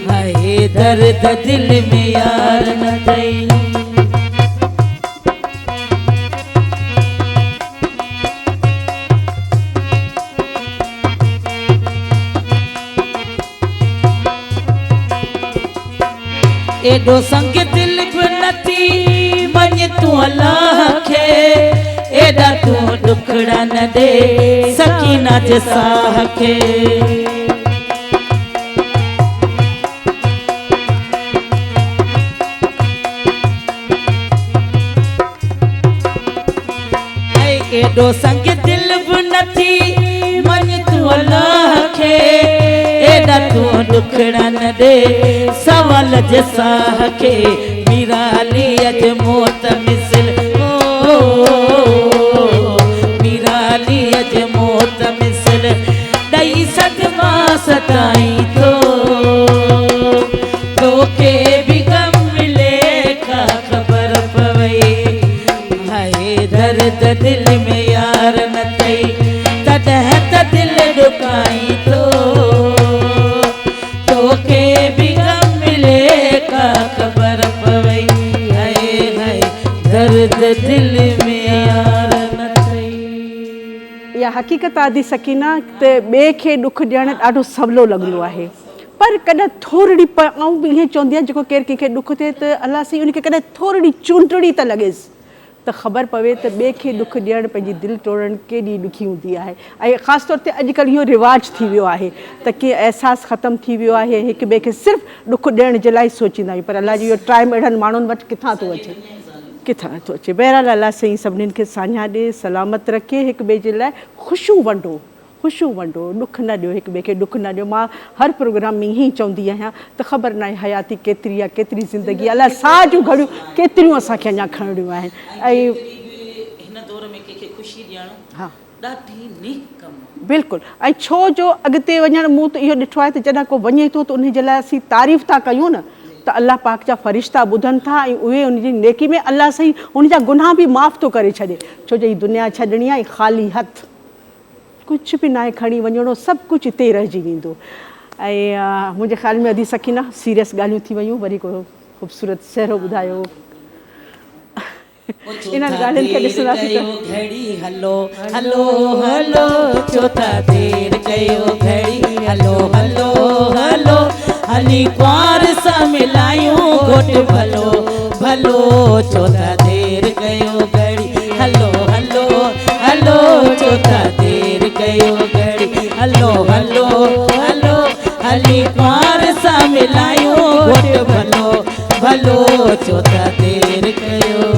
हाय दर्द दिल में यार न थई। एडो संग दिल बि नथी मञ तूं अलाह खे, एॾा तूं ॾुखड़ा न ॾे सकीना जे साह खे, एडो संग दिल बि नथी मञ तूं अलाह खे, एॾा तूं ॾुखड़ा न ॾे सवाल जे साह खे, मीरालीअ जे मौत मिसल, मीरालीअ जे मौत मिसल दर्द दिल में यार न थई तॾहिं त दिल ॾुकाई तोखे बि गम मिले का ख़बर पवई हाय हाय दर्द दिल में यार न थई। इहा हक़ीक़त आदि सकीना त ॿिए खे ॾुखु ॾियणु ॾाढो सवलो लॻंदो आहे, पर कॾहिं थोरी आऊं बि ईअं चवंदी आहियां जेको केरु कंहिंखे ॾुखु थिए त अलाह साईं उनखे कॾहिं थोरी चूंटड़ी त लॻेसि त ख़बर पवे त ॿिए खे ॾुखु ॾियणु पंहिंजी दिलि तोड़णु केॾी ॾुखी हूंदी आहे। ऐं ख़ासि तौर ते अॼुकल्ह इहो रिवाजु थी वियो आहे त कीअं अहसासु ख़तमु थी वियो आहे, हिक ॿिए खे सिर्फ़ु ॾुखु ॾियण जे लाइ सोचींदा आहियूं, पर अलाह जो इहो टाइम अहिड़नि माण्हुनि वटि किथां थो अचे, किथां थो अचे। बहरहाल अलाह साईं सभिनीनि खे साञा ॾे, सलामत रखे, हिक ॿिए जे लाइ ख़ुशियूं वंडो, ख़ुशियूं वंडो, ॾुखु न ॾियो, हिक ॿिए खे ॾुखु न ॾियो। मां हर प्रोग्राम में ईअं ई चवंदी आहियां त ख़बर न आहे हयाती केतिरी आहे, केतिरी ज़िंदगी अलाए साह जूं घड़ियूं केतिरियूं असांखे अञा खणणियूं आहिनि। ऐं हिन दौर में कंहिंखे ख़ुशी ॾियणु हा ॾाढी नेक कमु बिल्कुलु। ऐं छो जो अॻिते वञणु मूं त इहो ॾिठो आहे त जॾहिं को वञे थो त उन जे लाइ असीं तारीफ़ था कयूं न त अलाह पाक जा फ़रिश्ता ॿुधनि था ऐं उहे उनजी नेकी में अलाह साईं उन जा गुनाह बि माफ़ थो करे छॾे, छो जो हीअ दुनिया छॾणी आहे ख़ाली हथ, कुझु बि न आहे खणी वञिणो, सभु कुझु हिते ई रहिजी वेंदो। ऐं मुंहिंजे ख़्याल में अदी सकीना सीरियस ॻाल्हियूं थी वियूं, वरी को ख़ूबसूरत सहरो ॿुधायो। इन्हनि ॻाल्हियुनि खे ॾिसंदासीं त घड़ी हलो हलो हलो छो था देर कयो घड़ी हलो हलो हलो हली कुंवार सां मिलायूं घोट भलो भलो छो था देर कयो घड़ी हलो हलो हलो छो था देर कयो घड़ी हलो हलो हलो हली कुंवार सां मिलायूं घोट भलो भलो छो था देर कयो।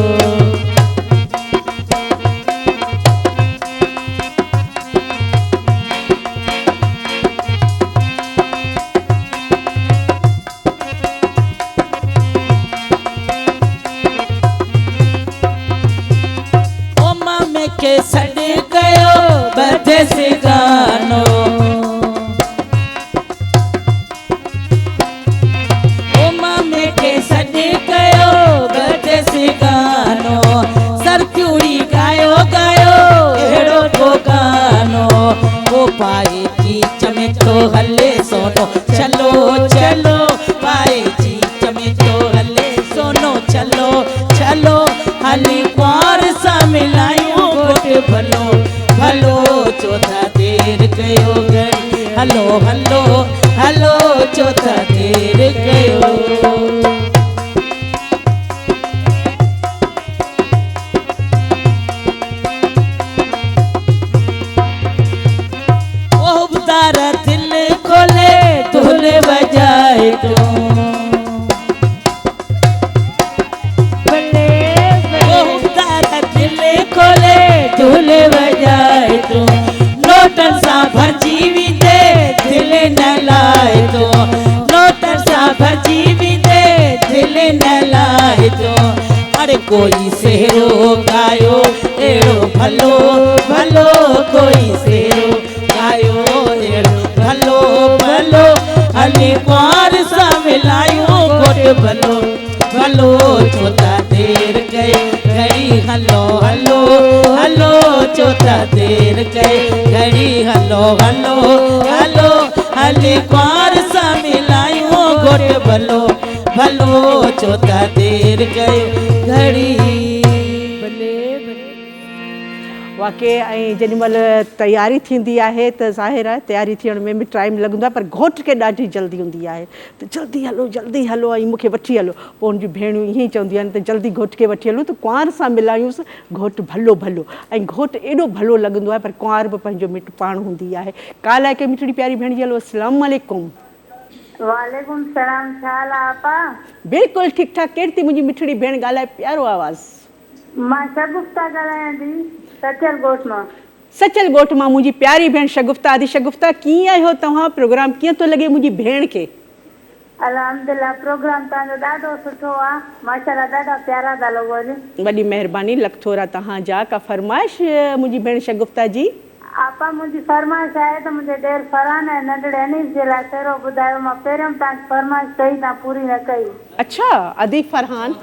के सॾ कयो बदसे गानो ओ मामे के सॾ कयो बदसे गानो सर चूड़ी गायो गायो अहिड़ो को गानो वो पाए चीच में तो हले सोनो चलो चलो पाए चीच में तो हले सोनो चलो चलो हली कुंवार सां मिलायूं भलो भलो छो था देर कयो घड़ी हलो हलो हलो छो था देर कयो। ओ तारा दिल खोले ढोल बजाए तो ढोल बजाए तो नोटन सां भरजी वेंदे दिल न लाए तो नोटन सां भरजी वेंदे दिल न लाए तो अरे कोई सेरो गायो अहिड़ो भलो भलो कोई सेरो गायो अहिड़ो भलो भलो हली कुंवार सां मिलायूं घोट भलो भलो छो था देर कयो घड़ी हलो हलो हलो छो था देर कयो घड़ी हलो हलो हलो हली कुंवार सां मिलायूं घोट भलो भलो छो था देर कयो घड़ी वाक़ई। ऐं जेॾी महिल तयारी थींदी आहे त ज़ाहिर आहे तयारी थियण में बि टाइम लॻंदो आहे, पर घोट खे ॾाढी जल्दी हूंदी आहे त जल्दी हलो ऐं मूंखे वठी हलो। पोइ हुनजूं भेणियूं ईअं ई चवंदियूं आहिनि त जल्दी घोट खे वठी हलो त कुंवार सां मिलायूंसि घोट भलो भलो। ऐं घोट एॾो भलो लॻंदो आहे, पर कुंवार बि पंहिंजो मिट पाण हूंदी आहे। काल्ह के मिठड़ी प्यारी भेण जी हलो अस्सलाम वालेकुम। वालेकुम सलाम, छा हाल आहे आपा? बिल्कुलु ठीकु ठाक। केरु थी मुंहिंजी मिठड़ी भेण ॻाल्हाए प्यारो आवाज़? मां शगुफ्ता ॻाल्हायां थी सचल ॻोठ मां। सचल ॻोठ मां मुंहिंजी प्यारी भेण शगुफ्ता आदि। शगुफ्ता कीअं आहियो तव्हां? प्रोग्राम कीअं थो लॻे मुंहिंजी भेण खे? अल्हम्दुलिल्लाह प्रोग्राम तव्हांजो ॾाढो सुठो आहे, माशाल्लाह ॾाढा प्यारा था लॻो। वॾी महिरबानी, लख थोरा तव्हांजा। का फरमाइश मुंहिंजी भेण शगुफ्ता जी? आपा मुंहिंजी फरमाइश आहे त मुंहिंजे ॾेर फरहान ऐं नंढड़े अनीस जे लाइ पहिरियों ॿुधायो। मां पहिरियों तव्हांजी फरमाइश कई, तव्हां पूरी न कई। अच्छा, अदीब फरहान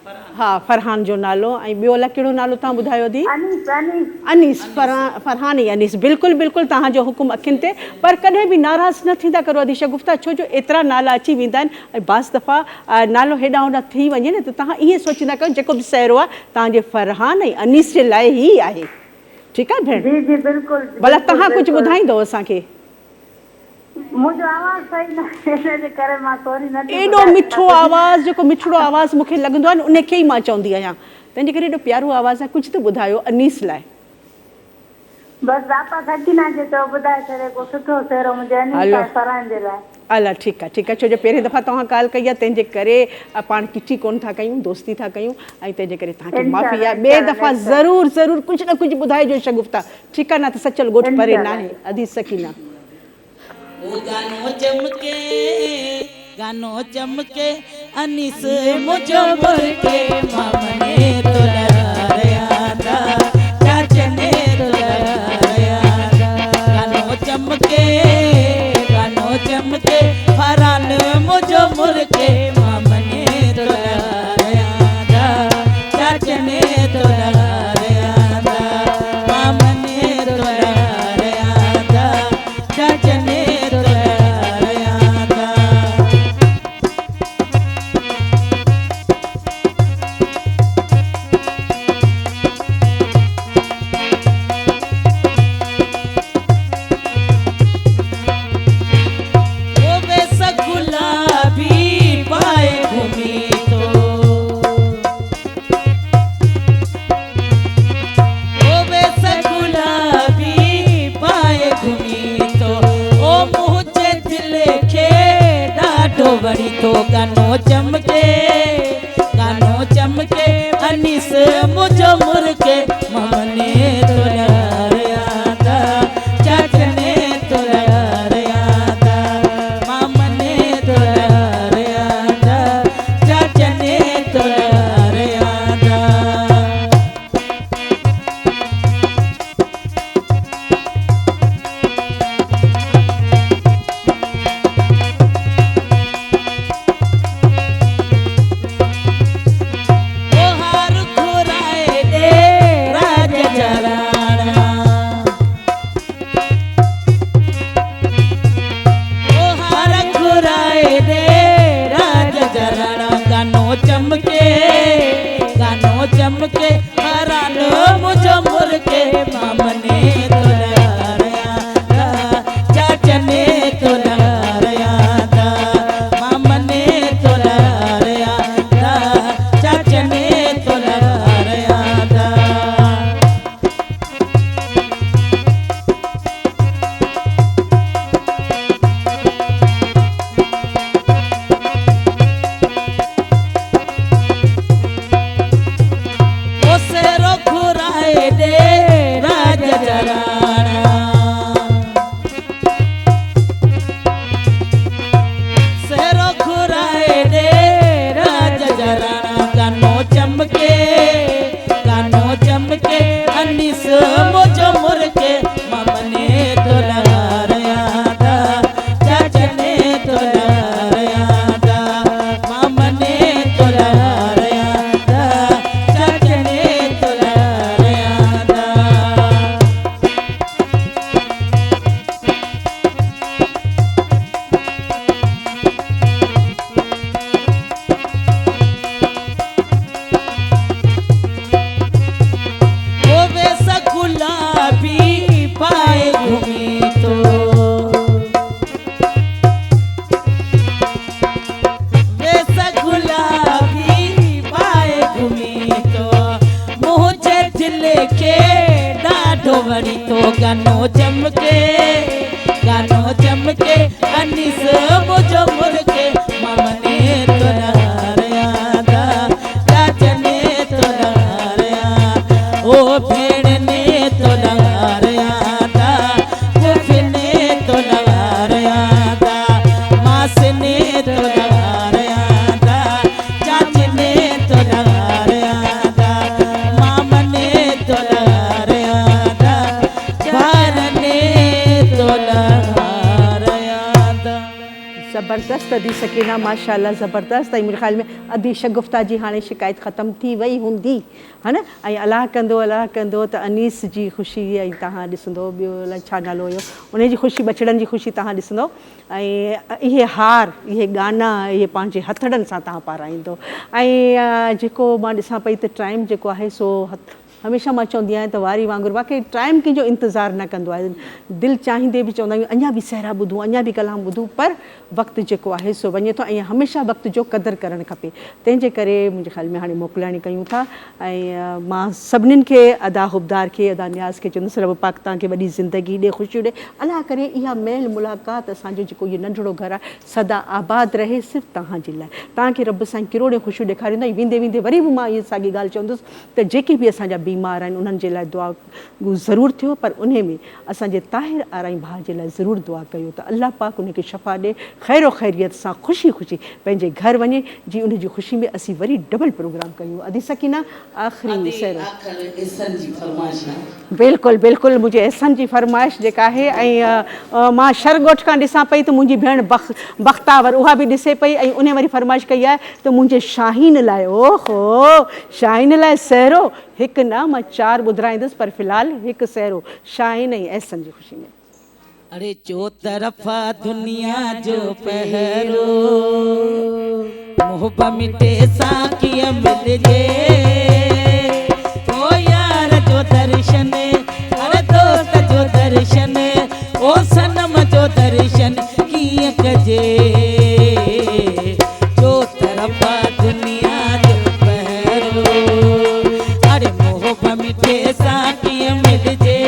हाँ फरहान जो नालो ऐं ॿियो अलाए कहिड़ो नालो तव्हां ॿुधायो दी अनीस अनीस अनीस फरहान ई अनीस बिल्कुलु बिल्कुलु तव्हांजो हुकुम अखियुनि ते पर कॾहिं बि नाराज़ न थींदा करो अदी शगुफ़्ता छो जो एतिरा नाला अची वेंदा आहिनि ऐं बाज़ दफ़ा नालो हेॾां होॾां थी वञे न त तव्हां ईअं सोचींदा कयो जेको बि सहरो आहे तव्हांजे फरहान ऐं अनीस जे लाइ ई आहे ठीकु आहे भेण जी जी बिल्कुलु भला तव्हां कुझु ॿुधाईंदव असांखे मुंहिंजो आवाज़ सही न हिन जे करे मां सॉरी न थी एॾो मिठो आवाज़ जेको मिठड़ो आवाज़ मूंखे लॻंदो आहे न उनखे ई मां चवंदी आहियां तंहिंजे करे एॾो प्यारो आवाज़ आहे कुझु त ॿुधायो अनीस लाइ बसि आपा सकीना जे तो ॿुधाए छॾे को सुठो सहरो मुंहिंजे अनीस ऐं फरहान जे लाइ अला ठीकु आहे छो जो पहिरीं दफ़ा तव्हां कॉल कई आहे तंहिंजे करे पाण किटी कोन था कयूं दोस्ती था कयूं ऐं तंहिंजे करे तव्हांखे माफ़ी आहे ॿिए दफ़ा ज़रूरु ज़रूरु कुझु न कुझु ॿुधाइजो शगुफ़्ता ठीकु आहे न त सचल ॻोठ परे न आहे अदी सकीना वो गानो चमके अनीस मुझो मुरके मामने तो लहराया चाचने तो लहराया गानो चमके फरहान मुझो मुरके मामने तो लहराया चाचने तो लहराया मामने तो लहराया चाचने बड़ी तो गानो चमके अनीस मुझो मुरके मामने तो लहराया था चाचने तो लहराया था मामने तो लहराया था चाचने तो लहराया था चमके फरहान मुझो मुरके मामने तो लहराया था चाचने तो लहराया था मामने तो लहराया था चाचने तो लहराया था गानो चमके अनीस मुझो मुरके मामने तो लहराया था चाचने तो लहराया था मामने तो लहराया था चाचने तो लहराया था बड़ी तो गानो चमके अनीस मुझो मुरके मामने तो लहराया था चाचने तो लहराया ओ भेड़ ने तो लहराया था फुफने तो लहराया था मास ने तो लहराया था चाचने तो लहराया था मामने तो लहराया था भरने ज़बरदस्त अदी सकीना माशाल्लाह ज़बरदस्त। मुझे ख़्याल में अदी शगुफ़्ता जी हाणे शिकायत ख़त्म थी वई हूंदी है न। अल्लाह कंदो त अनीस जी ख़ुशी तव्हां ॾिसंदो। ॿियो अलाए छा नालो हुयो उन जी ख़ुशी बछड़नि जी ख़ुशी तव्हां ॾिसंदो। इहे हार इहे गाना इहे पंहिंजे हथड़नि सां तव्हां पाराईंदो। जेको मां ॾिसां पई त टाइम जेको आहे सो हमेशह मां चवंदी आहियां त वारी वांगुरु वाक़ई टाइम कंहिंजो इंतज़ारु न कंदो आहे। दिलि चाहींदे बि चवंदा आहियूं अञा बि सहरा ॿुधूं अञा बि कलाम ॿुधूं, पर वक़्तु जेको आहे सो वञे थो। हमेशह वक़्त जो क़दुरु करणु खपे। तंहिंजे करे मुंहिंजे ख़्याल में हाणे मोकिलाणी कयूं था। मां सभिनीनि खे अदा हुबदार खे अदा न्याज़ खे चवंदुसि रब पाक तव्हांखे वॾी ज़िंदगी ॾे ख़ुशियूं ॾे। अलाह करे इहा मेल मुलाक़ात असांजो जेको इहो नंढिड़ो घरु आहे सदा आबाद रहे सिर्फ़ु तव्हांजे लाइ। तव्हांखे रब साईं किरोड़े ख़ुशियूं ॾेखारींदा। वेंदे वेंदे वरी बि मां इहा साॻी ॻाल्हि चवंदुसि त जेके बि असांजा बीमार आहिनि उन्हनि जे लाइ दुआ ज़रूरु थियो, पर उन में असांजे ताहिर आराई भाउ जे लाइ ज़रूरु दुआ कयो त अलाह पाक उनखे शफ़ा ॾे, ख़ैरो ख़ैरियत सां ख़ुशी ख़ुशी पंहिंजे घर वञे जी उनजी ख़ुशी में असीं वरी डबल प्रोग्राम कयूं। अदी सकीना आख़िरी बिल्कुलु बिल्कुलु मुंहिंजे अहसन जी फरमाइश जेका आहे। मां शरगोठ खां ॾिसां पई त मुंहिंजी भेण बख़्तावर उहा बि ॾिसे पई उन वरी फरमाइश कई आहे त मुंहिंजे शाहीन लाइ ओहो शाहीन लाइ सहरो हिकु न मां 4 ॿुधाईंदुसि, पर फ़िलहालु हिकु सहरो शाहीन ऐं अहसन जी ख़ुशी में। अरे जो तरफ़ा दुनिया जो पहरो मोहब्बत मिटे साकिया मिल जे ओ यार जो दर्शन, अरे दोस्त जो दर्शन, ओ सनम जो दर्शन किए कजे। जो तरफ़ा दुनिया जो पहरो अरे मोहब्बत मिटे साकिया मिल जे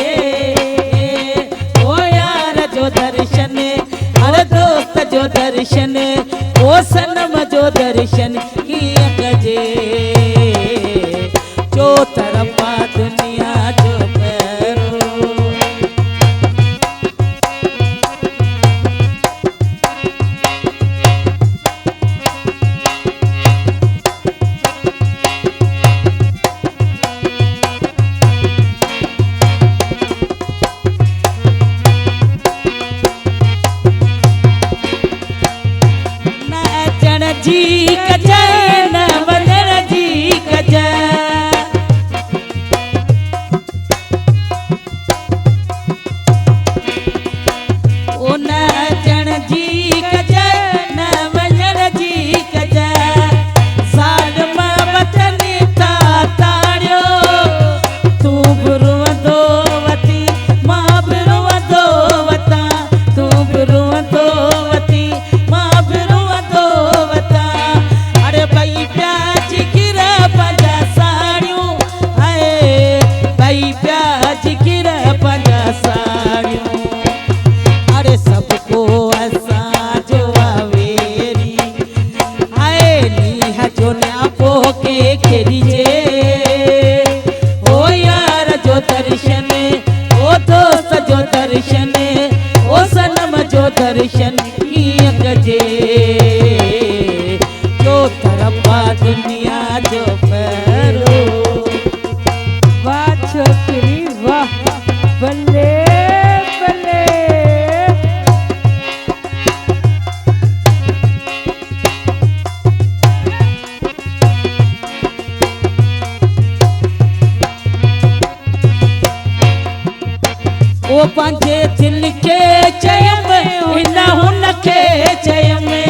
दर्शन, अरे दोस्त जो दर्शन, ओ सनम जो दर्शन किए कजे। जो तरफ़ा दुनिया जो पैरो जी कजय न वञण जी कजय, ओ न अचण जी कजय न वञण जी कजय। ज़ालिम वतन था ताड़ियो तूं बि रुअंदो वती मां बि रुअंदो वतां, तूं बि रुअंदो वती मां बि रुअंदो वतां। अरे भई प्याज गिर पंहिंजा साड़ियूं आहे, भई प्याज गिर पंहिंजा साड़ियूं। अरे सबको असांजो आवेरी आहे नीह जो न्यापो के खेॾिजे। ओ यार जो दर्शन, ओ दोस्त जो दर्शन, ओ सनम जो दर्शन कीअं कजे। जो तरफ़ा दुनिया जो पैरो वाह छोकरी वाह बल्ले बल्ले। ओ पंहिंजे दिल खे चयमि हिन हुन खे चयमि,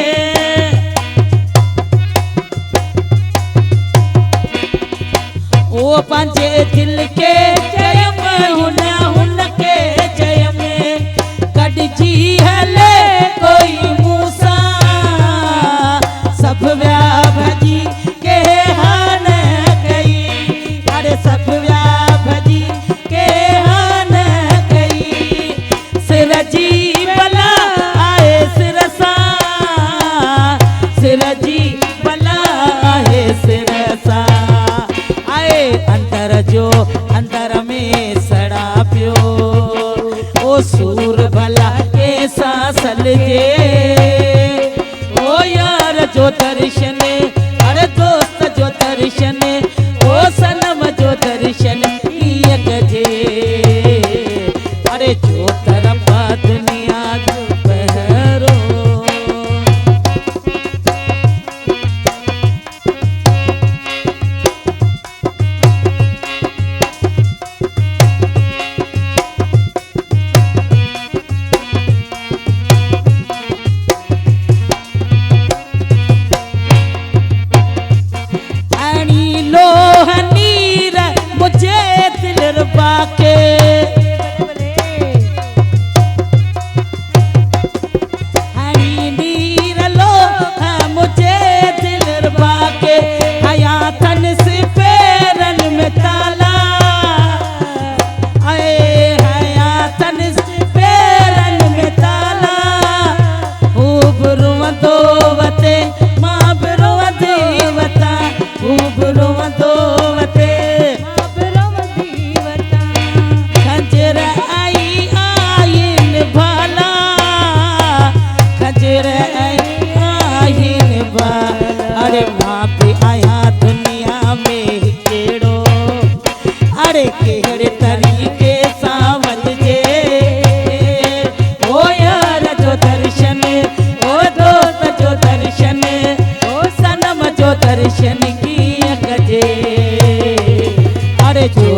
ओ पंहिंजे दिल खे चयमि हुन खे चयमि। कढजी हले कोई मूं सां सभु विया भॼी के हान कई। अरे सभु विया भॼी के हान कई। सिर जी भला आहे सिर सां, सिर जी भला आहे सिर सां। आए अंदर जो अंदर में सड़ा पियो ओ सूर भला कैसा सलजे। ओ यार जो दर्शन, अरे दोस्त जो दर्शन, ओ सनम जो दर्शन किए कजे। अरे जो तरफ़ा दुनिया जो पहरो बाके हरी नीर लो मुझे दिल बाके हयातन से पैरन में ताला आए हयातन से पैरन में ताला खूब रुवंदो वते मां बि रुवंदी वता खूब रुवंदो वते मां बि रुवंदी वता खंजर आई आइन भाला खंजर आई आइन भाला अरे मां पे आया दुनिया में केड़ो अरे केड़े तरीके सां वञजे ओ यार जो दर्शन ओ दोस्त जो दर्शन ओ सनम जो दर्शन कीअं कजे अरे जो